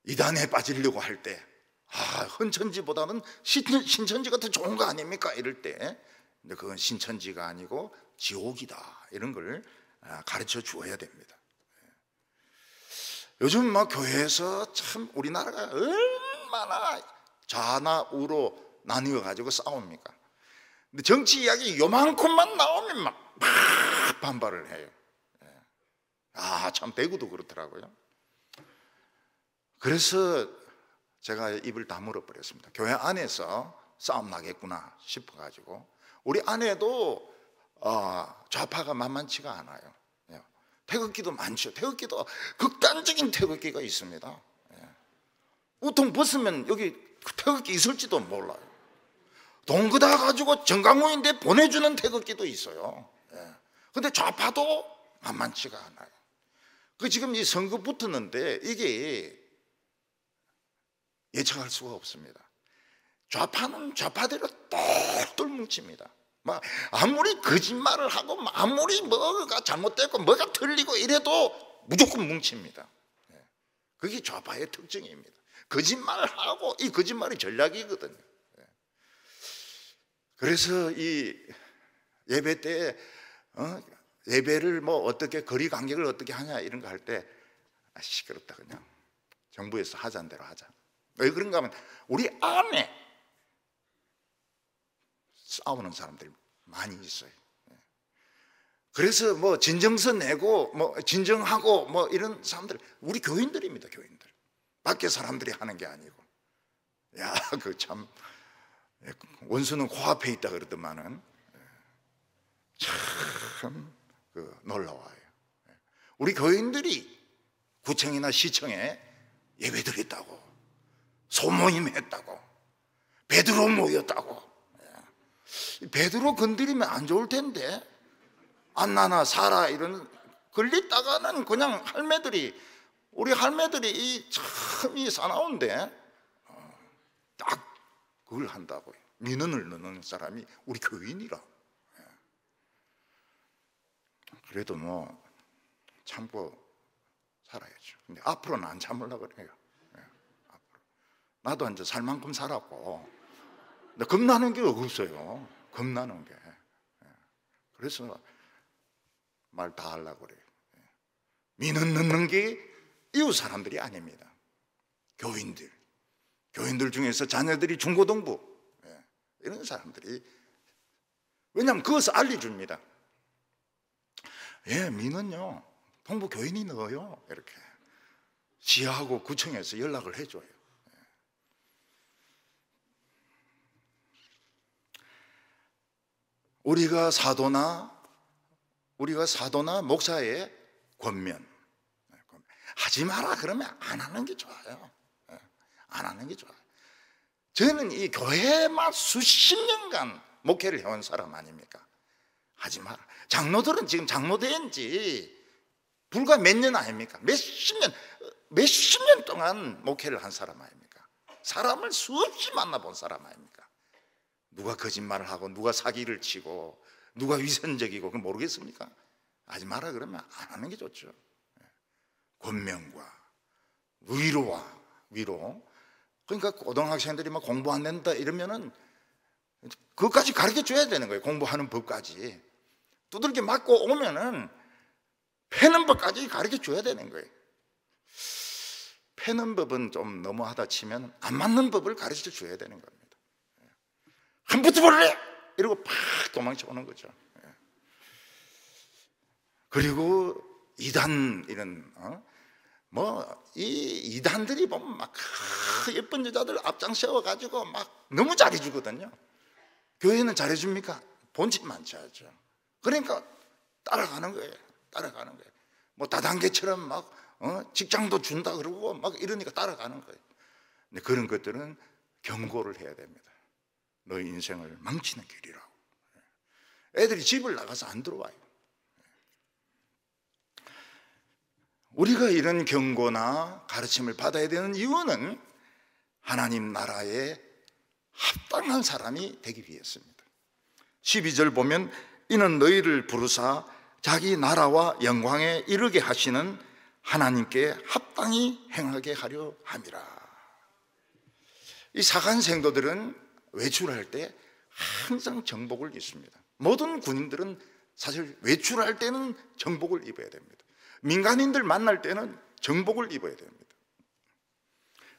이단에 빠지려고 할 때 헌천지보다는 신천지가 더 좋은 거 아닙니까? 이럴 때 근데 그건 신천지가 아니고 지옥이다, 이런 걸 가르쳐 주어야 됩니다. 요즘 막 교회에서 참 우리나라가 얼마나 좌나 우로 나뉘어 가지고 싸웁니까? 근데 정치 이야기 요만큼만 나오면 막 반발을 해요. 참 대구도 그렇더라고요. 그래서 제가 입을 다물어 버렸습니다. 교회 안에서 싸움 나겠구나 싶어가지고. 우리 안에도 좌파가 만만치가 않아요. 태극기도 많죠. 태극기도 극단적인 태극기가 있습니다. 우통 벗으면 여기 태극기 있을지도 몰라요. 돈 걷어 가지고 정강호인데 보내주는 태극기도 있어요. 근데 좌파도 만만치가 않아요. 지금 이 선거 붙었는데 이게 예측할 수가 없습니다. 좌파는 좌파대로 똘똘 뭉칩니다. 아무리 거짓말을 하고 아무리 뭐가 잘못됐고 뭐가 틀리고 이래도 무조건 뭉칩니다. 그게 좌파의 특징입니다. 거짓말을 하고 이 거짓말이 전략이거든요. 그래서 이 예배 때 예배를 뭐 어떻게 거리 간격을 어떻게 하냐 이런 거 할 때 시끄럽다 그냥 정부에서 하자는 대로 하자. 왜 그런가 하면 우리 안에 싸우는 사람들이 많이 있어요. 그래서 뭐 진정서 내고 뭐 진정하고 뭐 이런 사람들 우리 교인들입니다. 교인들 밖에 사람들이 하는 게 아니고. 그 참 원수는 코앞에 있다 그러더만은 참 놀라워요. 우리 교인들이 구청이나 시청에 예배드렸다고 소모임 했다고 베드로 모였다고. 베드로 건드리면 안 좋을 텐데 안나나 사라 이런 걸렸다가는 그냥 우리 할매들이 참 이 사나운데 딱 그걸 한다고요. 민원을 넣는 사람이 우리 교인이라. 그래도 뭐 참고 살아야죠. 근데 앞으로는 안 참으려고 그래요. 앞으로. 나도 이제 살 만큼 살았고 근데 겁나는 게 없어요. 겁나는 게. 그래서 말 다 하려고 그래요. 민원 넣는 게 이웃 사람들이 아닙니다. 교인들 중에서 자녀들이 중고등부 이런 사람들이. 왜냐하면 그것을 알려줍니다. 민원요 동부 교인이 넣어요. 이렇게 시하고 구청에서 연락을 해줘요. 우리가 사도나 목사의 권면 하지 마라 그러면 안 하는 게 좋아요. 안 하는 게 좋아요. 저는 이 교회만 수십 년간 목회를 해온 사람 아닙니까? 하지 마라. 장로들은 지금 장로된 지 불과 몇 년 아닙니까? 몇십 년 동안 목회를 한 사람 아닙니까? 사람을 수없이 만나본 사람 아닙니까? 누가 거짓말을 하고 누가 사기를 치고 누가 위선적이고 그건 모르겠습니까? 하지 마라 그러면 안 하는 게 좋죠. 권면과 위로. 그러니까 고등학생들이 막 공부 안 된다 이러면은 그것까지 가르쳐 줘야 되는 거예요. 공부하는 법까지. 두들겨 맞고 오면은 패는 법까지 가르쳐 줘야 되는 거예요. 패는 법은 좀 너무하다 치면 안 맞는 법을 가르쳐 줘야 되는 겁니다. 한 붙어볼래? 이러고 팍 도망쳐 오는 거죠. 그리고 이단 이런 이 이단들이 보면 막 예쁜 여자들 앞장 세워가지고 막 너무 잘해주거든요. 교회는 잘해줍니까? 본질만 쳐야죠. 그러니까 따라가는 거예요. 뭐 다단계처럼 막 직장도 준다 그러고 막 이러니까 따라가는 거예요. 근데 그런 것들은 경고를 해야 됩니다. 너희 인생을 망치는 길이라고. 애들이 집을 나가서 안 들어와요. 우리가 이런 경고나 가르침을 받아야 되는 이유는 하나님 나라에 합당한 사람이 되기 위해서입니다. 12절 보면 이는 너희를 부르사 자기 나라와 영광에 이르게 하시는 하나님께 합당히 행하게 하려 함이라. 이 사간 생도들은 외출할 때 항상 정복을 입습니다. 모든 군인들은 사실 외출할 때는 정복을 입어야 됩니다. 민간인들 만날 때는 정복을 입어야 됩니다.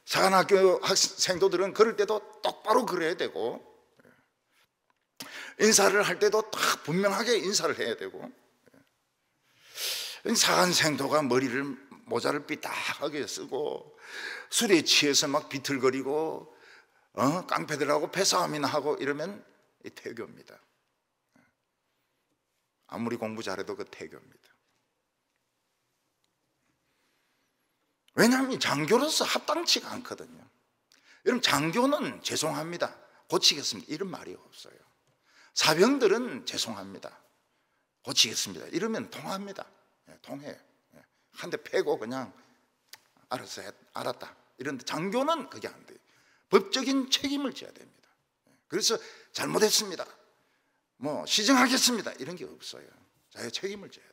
사관학교 생도들은 그럴 때도 똑바로 그래야 되고 인사를 할 때도 딱 분명하게 인사를 해야 되고 사간 생도가 모자를 삐딱하게 쓰고 술에 취해서 막 비틀거리고 깡패들하고 패싸움이나 하고 이러면 이 태교입니다. 아무리 공부 잘해도 그 태교입니다. 왜냐하면 장교로서 합당치가 않거든요. 여러분, 장교는 죄송합니다, 고치겠습니다, 이런 말이 없어요. 사병들은 죄송합니다, 고치겠습니다, 이러면 통합니다. 통해요. 한 대 패고 그냥 알았어, 알았다, 이런데 장교는 그게 안 돼요. 법적인 책임을 져야 됩니다. 그래서 잘못했습니다, 뭐 시정하겠습니다, 이런 게 없어요. 자기가 책임을 져야 돼요.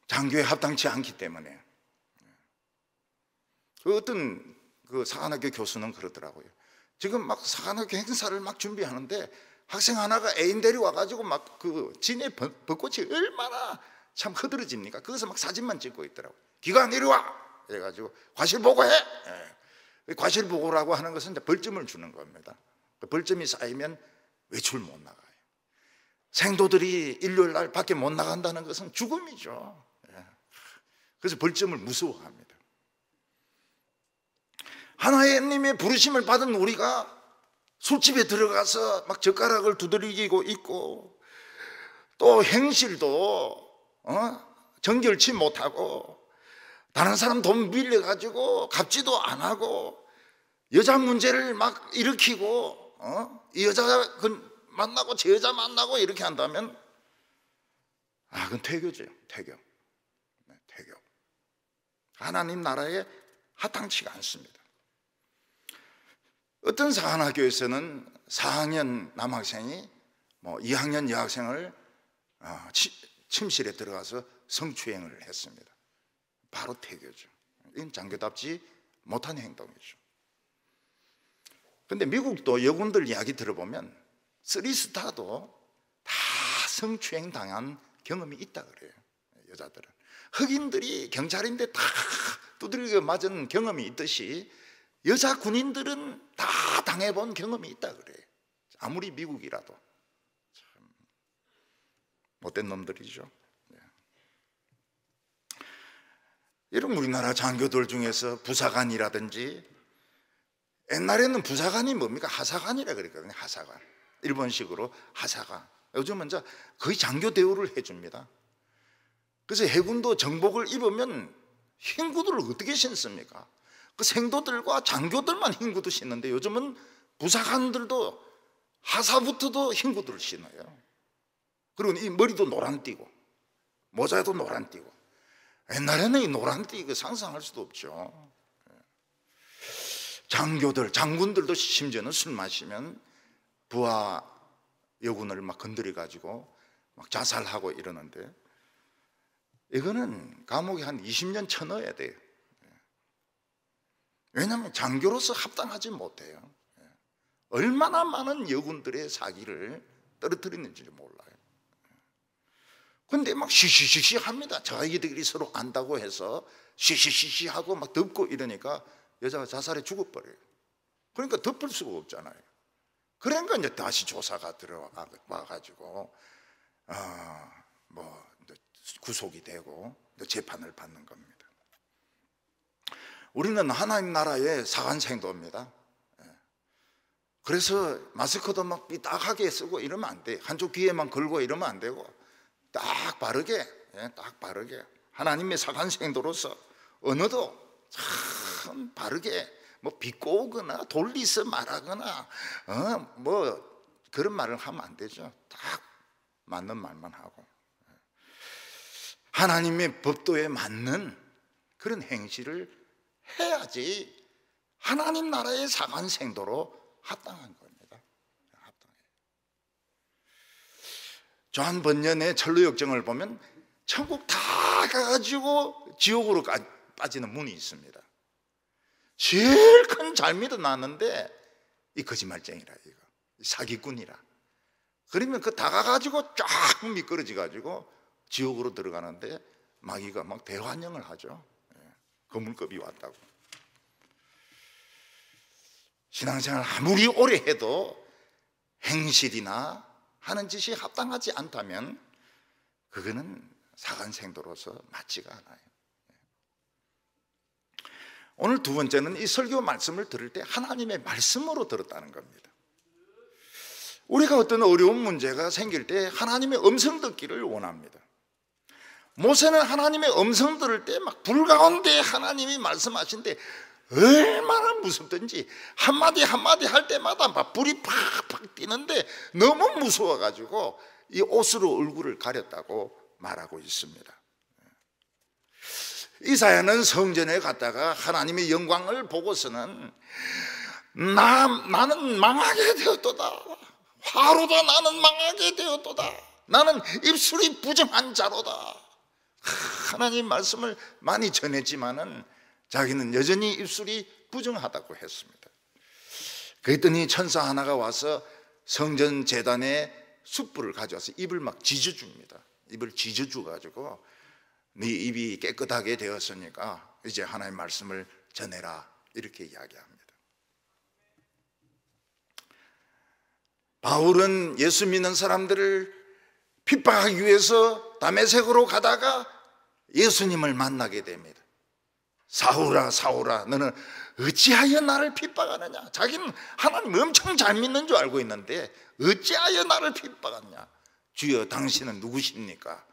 장교에 합당치 않기 때문에. 어떤 그 사관학교 교수는 그러더라고요. 지금 막 사관학교 행사를 막 준비하는데 학생 하나가 애인 데려와 가지고 막 그 진의 벚꽃이 얼마나 참 흐드러집니까? 거기서 막 사진만 찍고 있더라고요. 기가 내려와! 그래가지고 과실 보고해! 과실 보고라고 하는 것은 이제 벌점을 주는 겁니다. 벌점이 쌓이면 외출 못 나가요. 생도들이 일요일 날 밖에 못 나간다는 것은 죽음이죠. 그래서 벌점을 무서워합니다. 하나님의 부르심을 받은 우리가 술집에 들어가서 막 젓가락을 두드리고 있고, 또 행실도 정결치 못하고, 다른 사람 돈 빌려가지고 갚지도 안 하고, 여자 문제를 막 일으키고, 이 여자 만나고 저 여자 만나고 이렇게 한다면, 그건 퇴교죠. 퇴교. 퇴교. 하나님 나라에 합당치가 않습니다. 어떤 사관학교에서는 4학년 남학생이 뭐 2학년 여학생을 침실에 들어가서 성추행을 했습니다. 바로 퇴교죠. 이건 장교답지 못한 행동이죠. 그런데 미국도 여군들 이야기 들어보면 3스타도 다 성추행 당한 경험이 있다 그래요. 여자들은. 흑인들이 경찰인데 다 두드리고 맞은 경험이 있듯이 여자 군인들은 다 당해본 경험이 있다 그래요. 아무리 미국이라도. 참 못된 놈들이죠. 이런 우리나라 장교들 중에서 부사관이라든지, 옛날에는 부사관이 뭡니까? 하사관이라 그랬거든요. 하사관. 일본식으로 하사관. 요즘은 이제 거의 장교 대우를 해줍니다. 그래서 해군도 정복을 입으면 흰 구두를 어떻게 신습니까? 그 생도들과 장교들만 흰 구두 신는데 요즘은 부사관들도 하사부터도 흰 구두를 신어요. 그리고 이 머리도 노란띠고 모자도 노란띠고. 옛날에는 이 노란띠 이거 상상할 수도 없죠. 장교들, 장군들도 심지어는 술 마시면 부하 여군을 막 건드려 가지고 막 자살하고 이러는데, 이거는 감옥에 한 20년 쳐넣어야 돼요. 왜냐하면 장교로서 합당하지 못해요. 얼마나 많은 여군들의 사기를 떨어뜨리는지 몰라요. 근데 막 시시시시 합니다. 자기들이 서로 안다고 해서 시시시시 하고 막 덮고 이러니까 여자가 자살해 죽어버려요. 그러니까 덮을 수가 없잖아요. 그러니까 이제 다시 조사가 들어와가지고 뭐 구속이 되고 재판을 받는 겁니다. 우리는 하나님 나라의 사관생도입니다. 그래서 마스크도 막 삐딱하게 쓰고 이러면 안 돼. 한쪽 귀에만 걸고 이러면 안 되고 딱 바르게, 딱 바르게 하나님의 사관생도로서 언어도 참 바르게, 뭐 비꼬거나 돌리서 말하거나 뭐 그런 말을 하면 안 되죠. 딱 맞는 말만 하고 하나님의 법도에 맞는 그런 행실을 해야지 하나님 나라의 사관생도로 합당한 겁니다. 합당해요. 조한 번연의 천루역정을 보면 천국 다 가가지고 지옥으로 빠지는 문이 있습니다. 제일 큰 잘못을 났는데 이 거짓말쟁이라, 이거 사기꾼이라. 그러면 그 다 가가지고 쫙 미끄러지 가지고 지옥으로 들어가는데 마귀가 막 대환영을 하죠. 거물급이 왔다고. 신앙생활 아무리 오래 해도 행실이나 하는 짓이 합당하지 않다면 그거는 사관생도로서 맞지가 않아요. 오늘 두 번째는 이 설교 말씀을 들을 때 하나님의 말씀으로 들었다는 겁니다. 우리가 어떤 어려운 문제가 생길 때 하나님의 음성 듣기를 원합니다. 모세는 하나님의 음성 들을 때 막 불 가운데 하나님이 말씀하신데 얼마나 무섭든지 한마디 한마디 할 때마다 막 불이 팍팍 뛰는데 너무 무서워가지고 이 옷으로 얼굴을 가렸다고 말하고 있습니다. 이사야는 성전에 갔다가 하나님의 영광을 보고서는 나는 망하게 되었도다. 화로다. 나는 망하게 되었도다. 나는 입술이 부정한 자로다. 하나님 말씀을 많이 전했지만은 자기는 여전히 입술이 부정하다고 했습니다. 그랬더니 천사 하나가 와서 성전 제단에 숯불을 가져와서 입을 막 지져줍니다. 입을 지져줘가지고 네 입이 깨끗하게 되었으니까 이제 하나님의 말씀을 전해라, 이렇게 이야기합니다. 바울은 예수 믿는 사람들을 핍박하기 위해서 다메섹으로 가다가 예수님을 만나게 됩니다. 사울아 사울아 너는 어찌하여 나를 핍박하느냐. 자기는 하나님 엄청 잘 믿는 줄 알고 있는데 어찌하여 나를 핍박하느냐. 주여 당신은 누구십니까?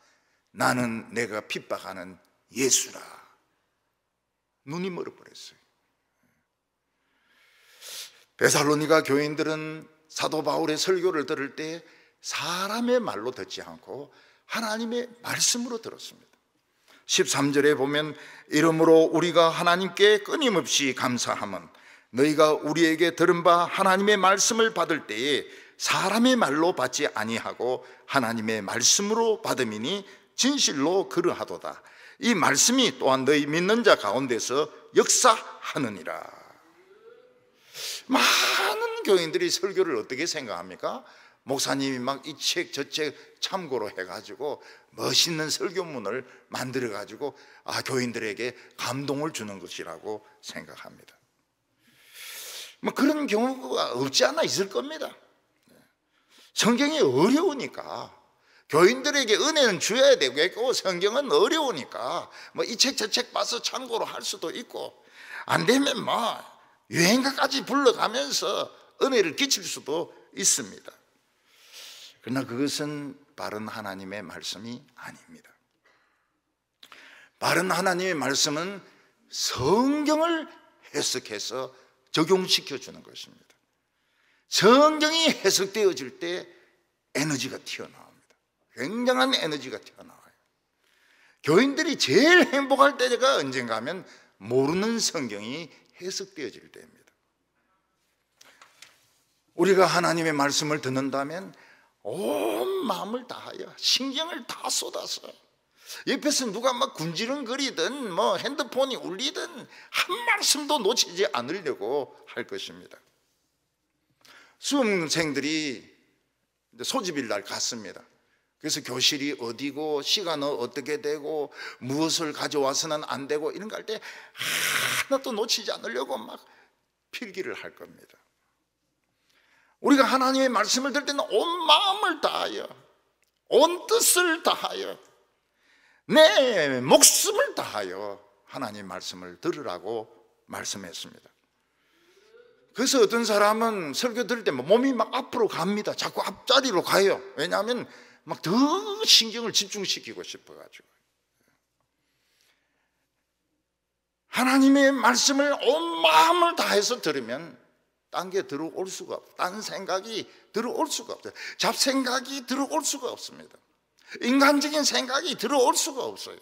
나는 내가 핍박하는 예수라. 눈이 멀어버렸어요. 데살로니가 교인들은 사도 바울의 설교를 들을 때 사람의 말로 듣지 않고 하나님의 말씀으로 들었습니다. 13절에 보면 이러므로 우리가 하나님께 끊임없이 감사함은 너희가 우리에게 들은 바 하나님의 말씀을 받을 때에 사람의 말로 받지 아니하고 하나님의 말씀으로 받음이니 진실로 그러하도다. 이 말씀이 또한 너희 믿는 자 가운데서 역사하느니라. 많은 교인들이 설교를 어떻게 생각합니까? 목사님이 막 이 책 저 책 참고로 해가지고 멋있는 설교문을 만들어가지고 교인들에게 감동을 주는 것이라고 생각합니다. 뭐 그런 경우가 없지 않아 있을 겁니다. 성경이 어려우니까 교인들에게 은혜는 줘야 되겠고 성경은 어려우니까 뭐 이 책 저 책 봐서 참고로 할 수도 있고 안 되면 뭐 유행가까지 불러가면서 은혜를 끼칠 수도 있습니다. 그러나 그것은 바른 하나님의 말씀이 아닙니다. 바른 하나님의 말씀은 성경을 해석해서 적용시켜 주는 것입니다. 성경이 해석되어질 때 에너지가 튀어나옵니다. 굉장한 에너지가 튀어나와요. 교인들이 제일 행복할 때가 언젠가 하면 모르는 성경이 해석되어질 때입니다. 우리가 하나님의 말씀을 듣는다면 온 마음을 다하여 신경을 다 쏟아서 옆에서 누가 막 군지렁거리든 뭐 핸드폰이 울리든 한 말씀도 놓치지 않으려고 할 것입니다. 수험생들이 소집일 날 갔습니다. 그래서 교실이 어디고 시간은 어떻게 되고 무엇을 가져와서는 안 되고 이런 거 할 때 하나도 놓치지 않으려고 막 필기를 할 겁니다. 우리가 하나님의 말씀을 들을 때는 온 마음을 다하여 온 뜻을 다하여 내 목숨을 다하여 하나님의 말씀을 들으라고 말씀했습니다. 그래서 어떤 사람은 설교 들을 때 몸이 막 앞으로 갑니다. 자꾸 앞자리로 가요. 왜냐하면 막 더 신경을 집중시키고 싶어가지고. 하나님의 말씀을 온 마음을 다해서 들으면 딴 게 들어올 수가 없어요. 딴 생각이 들어올 수가 없어요. 잡생각이 들어올 수가 없습니다. 인간적인 생각이 들어올 수가 없어요.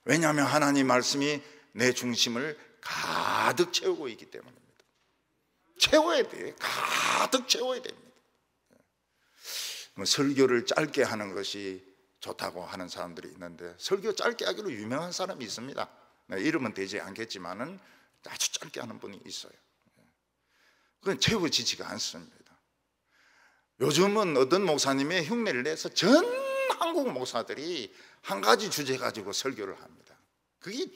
왜냐하면 하나님 말씀이 내 중심을 가득 채우고 있기 때문입니다. 채워야 돼요. 가득 채워야 됩니다. 설교를 짧게 하는 것이 좋다고 하는 사람들이 있는데 설교 짧게 하기로 유명한 사람이 있습니다. 이름은 되지 않겠지만은 아주 짧게 하는 분이 있어요. 그건 채워지지가 않습니다. 요즘은 어떤 목사님의 흉내를 내서 전 한국 목사들이 한 가지 주제 가지고 설교를 합니다. 그게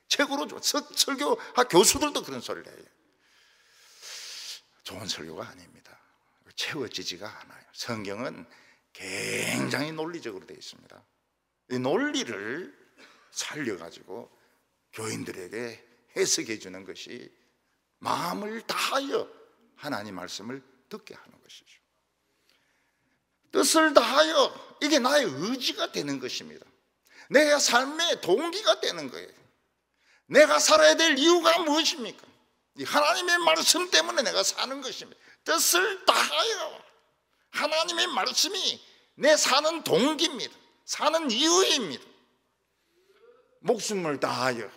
최고로 좋아. 설교학 교수들도 그런 소리를 해요. 좋은 설교가 아닙니다. 채워지지가 않아요. 성경은 굉장히 논리적으로 되어 있습니다. 이 논리를 살려가지고 교인들에게 해석해 주는 것이 마음을 다하여 하나님 말씀을 듣게 하는 것이죠. 뜻을 다하여, 이게 나의 의지가 되는 것입니다. 내 삶의 동기가 되는 거예요. 내가 살아야 될 이유가 무엇입니까? 이 하나님의 말씀 때문에 내가 사는 것입니다. 뜻을 다하여, 하나님의 말씀이 내 사는 동기입니다. 사는 이유입니다. 목숨을 다하여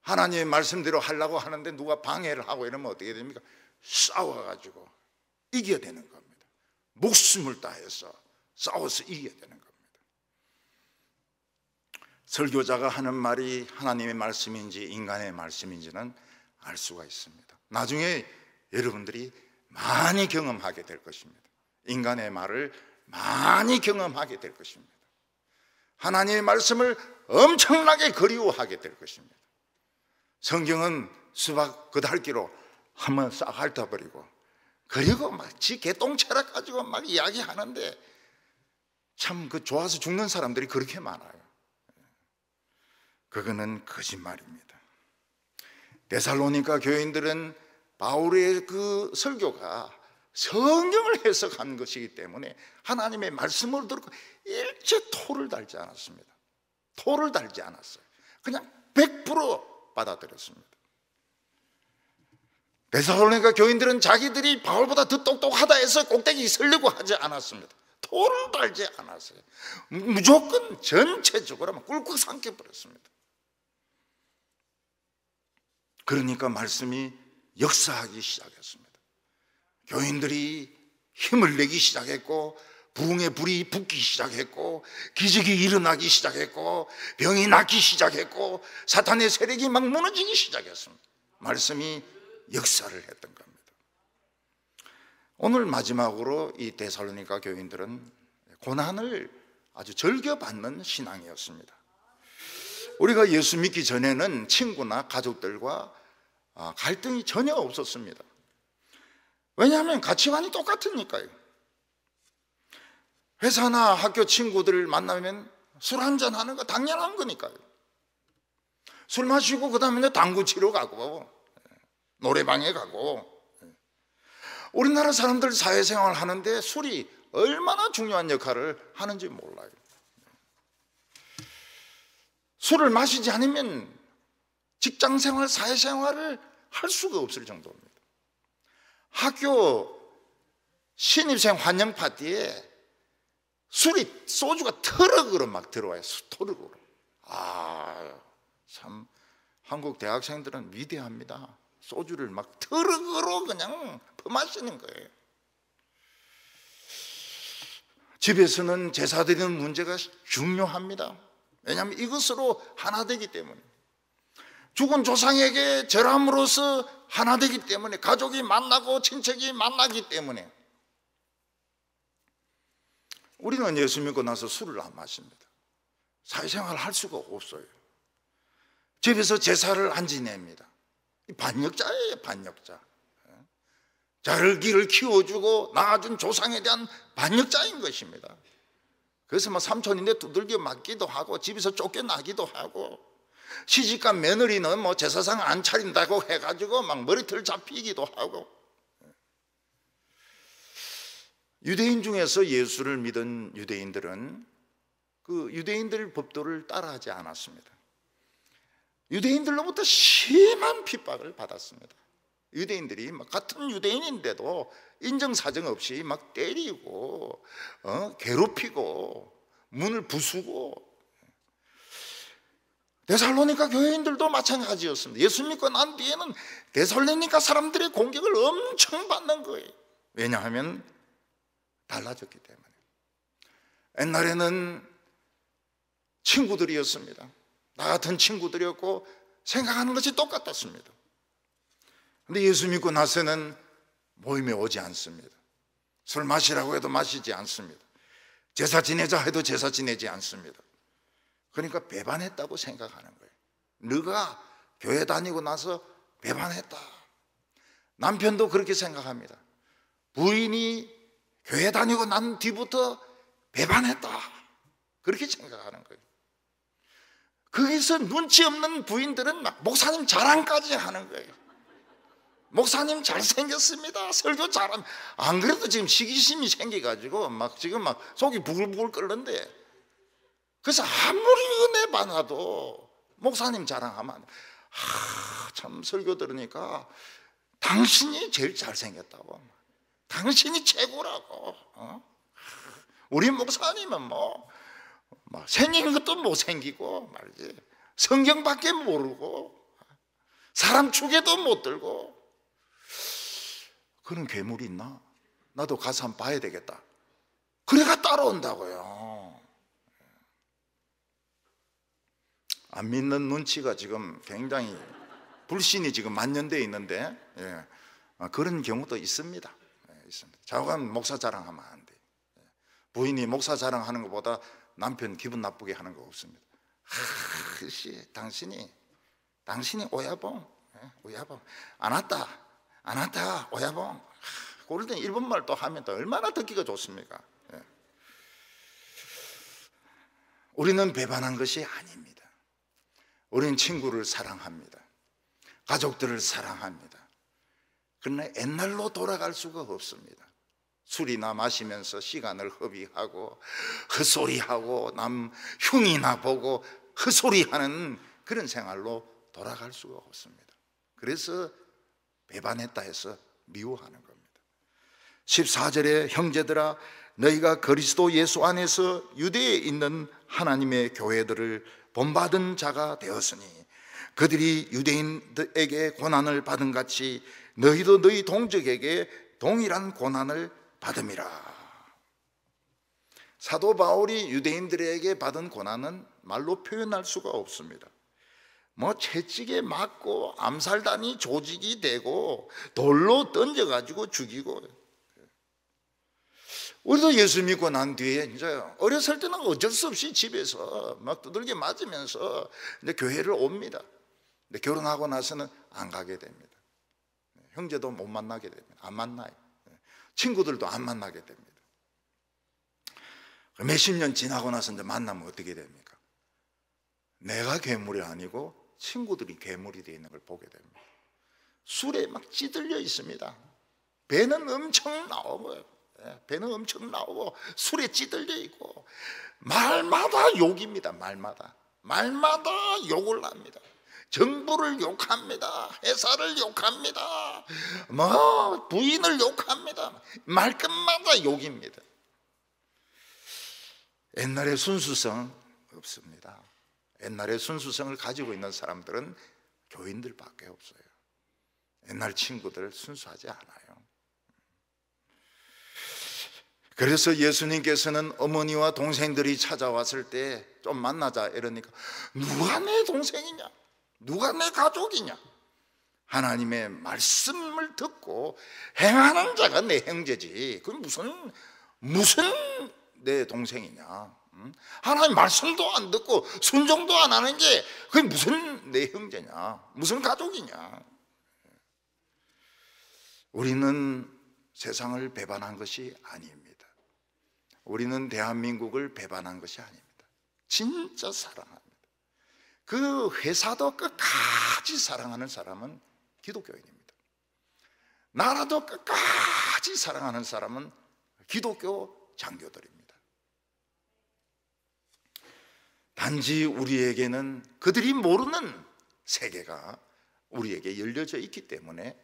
하나님의 말씀대로 하려고 하는데 누가 방해를 하고 이러면 어떻게 됩니까? 싸워가지고 이겨야 되는 겁니다. 목숨을 다해서 싸워서 이겨야 되는 겁니다. 설교자가 하는 말이 하나님의 말씀인지 인간의 말씀인지는 알 수가 있습니다. 나중에 여러분들이 많이 경험하게 될 것입니다. 인간의 말을 많이 경험하게 될 것입니다. 하나님의 말씀을 엄청나게 그리워하게 될 것입니다. 성경은 수박 겉핥기로 한번 싹 핥아버리고, 그리고 막 지 개똥철학 가지고 막 이야기하는데 참 그 좋아서 죽는 사람들이 그렇게 많아요. 그거는 거짓말입니다. 데살로니가 교인들은 바울의 그 설교가 성경을 해석한 것이기 때문에 하나님의 말씀을 듣고 일체 토를 달지 않았습니다. 토를 달지 않았어요. 그냥 100% 받아들였습니다. 데살로니가 교인들은 자기들이 바울보다 더 똑똑하다 해서 꼭대기 서려고 하지 않았습니다. 토를 달지 않았어요. 무조건 전체적으로 꿀꺽 삼켜버렸습니다. 그러니까 말씀이 역사하기 시작했습니다. 교인들이 힘을 내기 시작했고, 부흥의 불이 붙기 시작했고, 기적이 일어나기 시작했고, 병이 낫기 시작했고, 사탄의 세력이 막 무너지기 시작했습니다. 말씀이 역사를 했던 겁니다. 오늘 마지막으로 이 데살로니가 교인들은 고난을 아주 즐겨받는 신앙이었습니다. 우리가 예수 믿기 전에는 친구나 가족들과 갈등이 전혀 없었습니다. 왜냐하면 가치관이 똑같으니까요. 회사나 학교 친구들 만나면 술 한잔 하는 거 당연한 거니까요. 술 마시고 그 다음에 당구 치러 가고 노래방에 가고. 우리나라 사람들 사회생활 하는데 술이 얼마나 중요한 역할을 하는지 몰라요. 술을 마시지 않으면 직장생활, 사회생활을 할 수가 없을 정도입니다. 학교 신입생 환영 파티에 소주가 트럭으로 막 들어와요. 트럭으로. 참 한국 대학생들은 위대합니다. 소주를 막 트럭으로 그냥 퍼마시는 거예요. 집에서는 제사 드리는 문제가 중요합니다. 왜냐하면 이것으로 하나 되기 때문에, 죽은 조상에게 절함으로써 하나 되기 때문에, 가족이 만나고 친척이 만나기 때문에. 우리는 예수 믿고 나서 술을 안 마십니다. 사회생활을 할 수가 없어요. 집에서 제사를 안 지냅니다. 반역자예요, 반역자. 자기를 키워주고 낳아준 조상에 대한 반역자인 것입니다. 그래서 뭐 삼촌인데 두들겨 맞기도 하고, 집에서 쫓겨나기도 하고, 시집간 며느리는 뭐 제사상 안 차린다고 해가지고 막 머리털 잡히기도 하고. 유대인 중에서 예수를 믿은 유대인들은 그 유대인들 법도를 따라하지 않았습니다. 유대인들로부터 심한 핍박을 받았습니다. 유대인들이 막 같은 유대인인데도 인정사정 없이 막 때리고 괴롭히고 문을 부수고. 데살로니가 교회인들도 마찬가지였습니다. 예수 믿고 난 뒤에는 데살로니가 사람들의 공격을 엄청 받는 거예요. 왜냐하면 달라졌기 때문에. 옛날에는 친구들이었습니다. 나 같은 친구들이었고 생각하는 것이 똑같았습니다. 근데 예수 믿고 나서는 모임에 오지 않습니다. 술 마시라고 해도 마시지 않습니다. 제사 지내자 해도 제사 지내지 않습니다. 그러니까 배반했다고 생각하는 거예요. 너가 교회 다니고 나서 배반했다. 남편도 그렇게 생각합니다. 부인이 교회 다니고 난 뒤부터 배반했다, 그렇게 생각하는 거예요. 거기서 눈치 없는 부인들은 막 목사님 자랑까지 하는 거예요. 목사님 잘생겼습니다, 설교 잘함. 안 그래도 지금 시기심이 생겨가지고 지금 속이 부글부글 끓는데, 그래서 아무리 은혜 받아도 목사님 자랑하면 참 설교 들으니까 당신이 제일 잘생겼다고, 당신이 최고라고. 우리 목사님은 생긴 것도 못생기고 말이지, 성경밖에 모르고 사람 축에도 못 들고, 그런 괴물이 있나? 나도 가서 한번 봐야 되겠다. 그래가 따라온다고요. 안 믿는 눈치가 지금 굉장히, 불신이 지금 만연되어 있는데, 그런 경우도 있습니다. 있습니다. 자관 목사 자랑하면 안 돼. 부인이 목사 자랑하는 것보다 남편 기분 나쁘게 하는 거 없습니다. 당신이 오야봉 안 왔다 오야봉. 그럴 때 일본말 또 하면 또 얼마나 듣기가 좋습니까? 우리는 배반한 것이 아닙니다. 우리는 친구를 사랑합니다. 가족들을 사랑합니다. 그러나 옛날로 돌아갈 수가 없습니다. 술이나 마시면서 시간을 허비하고 헛소리하고 남 흉이나 보고 헛소리하는 그런 생활로 돌아갈 수가 없습니다. 그래서 배반했다 해서 미워하는 겁니다. 14절에 형제들아, 너희가 그리스도 예수 안에서 유대에 있는 하나님의 교회들을 본받은 자가 되었으니 그들이 유대인에게 고난을 받은 같이 너희도 너희 동족에게 동일한 고난을 받음이라. 사도 바울이 유대인들에게 받은 고난은 말로 표현할 수가 없습니다. 채찍에 맞고 암살단이 조직이 되고 돌로 던져가지고 죽이고. 우리도 예수 믿고 난 뒤에 이제 어렸을 때는 어쩔 수 없이 집에서 막 두들겨 맞으면서 이제 교회를 옵니다. 근데 결혼하고 나서는 안 가게 됩니다. 형제도 못 만나게 됩니다. 안 만나요. 친구들도 안 만나게 됩니다. 몇십 년 지나고 나서 이제 만나면 어떻게 됩니까? 내가 괴물이 아니고 친구들이 괴물이 되어 있는 걸 보게 됩니다. 술에 막 찌들려 있습니다. 배는 엄청 나오고요. 배는 엄청 나오고 술에 찌들려 있고 말마다 욕입니다. 말마다 욕을 합니다. 정부를 욕합니다. 회사를 욕합니다. 부인을 욕합니다. 말끝마다 욕입니다. 옛날에 순수성 없습니다. 옛날에 순수성을 가지고 있는 사람들은 교인들밖에 없어요. 옛날 친구들 순수하지 않아요. 그래서 예수님께서는 어머니와 동생들이 찾아왔을 때 좀 만나자 이러니까 누가 내 동생이냐? 누가 내 가족이냐? 하나님의 말씀을 듣고 행하는 자가 내 형제지. 그게 무슨 내 동생이냐? 하나님 말씀도 안 듣고 순종도 안 하는 게 그게 무슨 내 형제냐? 무슨 가족이냐? 우리는 세상을 배반한 것이 아닙니다. 우리는 대한민국을 배반한 것이 아닙니다. 진짜 사랑합니다. 그 회사도 끝까지 사랑하는 사람은 기독교인입니다. 나라도 끝까지 사랑하는 사람은 기독교 장교들입니다. 단지 우리에게는 그들이 모르는 세계가 우리에게 열려져 있기 때문에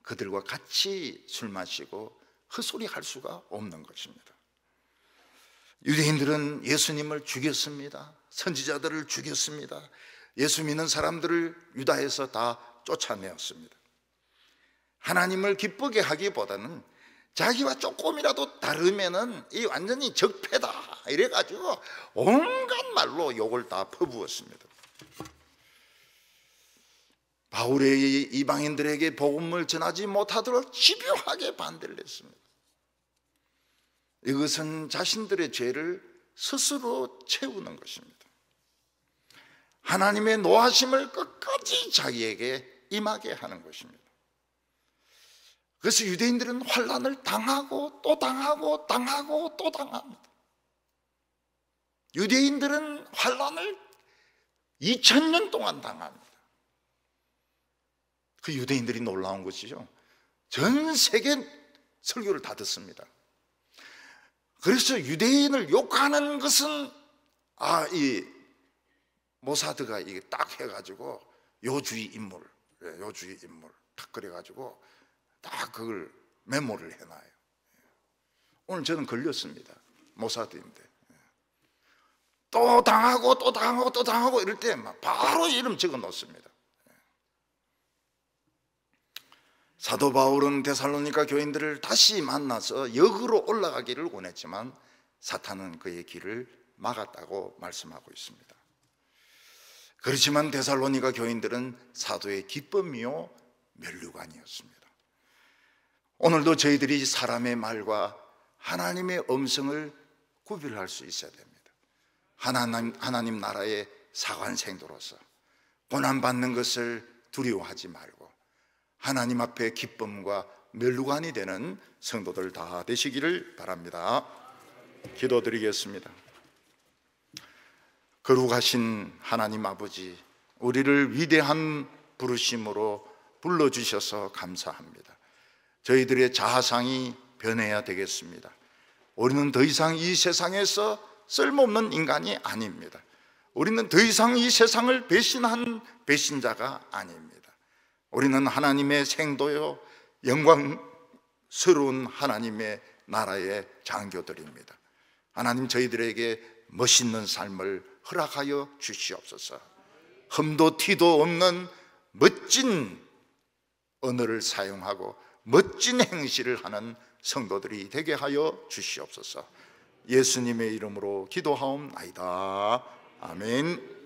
그들과 같이 술 마시고 헛소리 할 수가 없는 것입니다. 유대인들은 예수님을 죽였습니다. 선지자들을 죽였습니다. 예수 믿는 사람들을 유다에서 다 쫓아내었습니다. 하나님을 기쁘게 하기보다는 자기와 조금이라도 다르면은 이 완전히 적폐다 이래가지고 온갖 말로 욕을 다 퍼부었습니다. 바울의 이방인들에게 복음을 전하지 못하도록 집요하게 반대를 했습니다. 이것은 자신들의 죄를 스스로 채우는 것입니다. 하나님의 노하심을 끝까지 자기에게 임하게 하는 것입니다. 그래서 유대인들은 환난을 당하고 또 당하고 또 당합니다. 유대인들은 환란을 2000년 동안 당합니다. 그 유대인들이 놀라운 것이죠. 전 세계 설교를 다 듣습니다. 그래서 유대인을 욕하는 것은 이 모사드가 이게 딱 해가지고 요주의 인물 딱 그래가지고 딱 그걸 메모를 해놔요. 오늘 저는 걸렸습니다. 모사드인데 또 당하고 또 당하고 또 당하고 이럴 때 막 바로 이름 적어 놓습니다. 사도 바울은 데살로니가 교인들을 다시 만나서 역으로 올라가기를 원했지만 사탄은 그의 길을 막았다고 말씀하고 있습니다. 그렇지만 데살로니가 교인들은 사도의 기쁨이요 면류관이었습니다. 오늘도 저희들이 사람의 말과 하나님의 음성을 구별할 수 있어야 됩니다. 하나님 나라의 사관생도로서 고난받는 것을 두려워하지 말고 하나님 앞에 기쁨과 면류관이 되는 성도들 다 되시기를 바랍니다. 기도드리겠습니다. 거룩하신 하나님 아버지, 우리를 위대한 부르심으로 불러주셔서 감사합니다. 저희들의 자아상이 변해야 되겠습니다. 우리는 더 이상 이 세상에서 쓸모없는 인간이 아닙니다. 우리는 더 이상 이 세상을 배신한 배신자가 아닙니다. 우리는 하나님의 생도요 영광스러운 하나님의 나라의 장교들입니다. 하나님, 저희들에게 멋있는 삶을 허락하여 주시옵소서. 흠도 티도 없는 멋진 언어를 사용하고 멋진 행실을 하는 성도들이 되게 하여 주시옵소서. 예수님의 이름으로 기도하옵나이다. 아멘.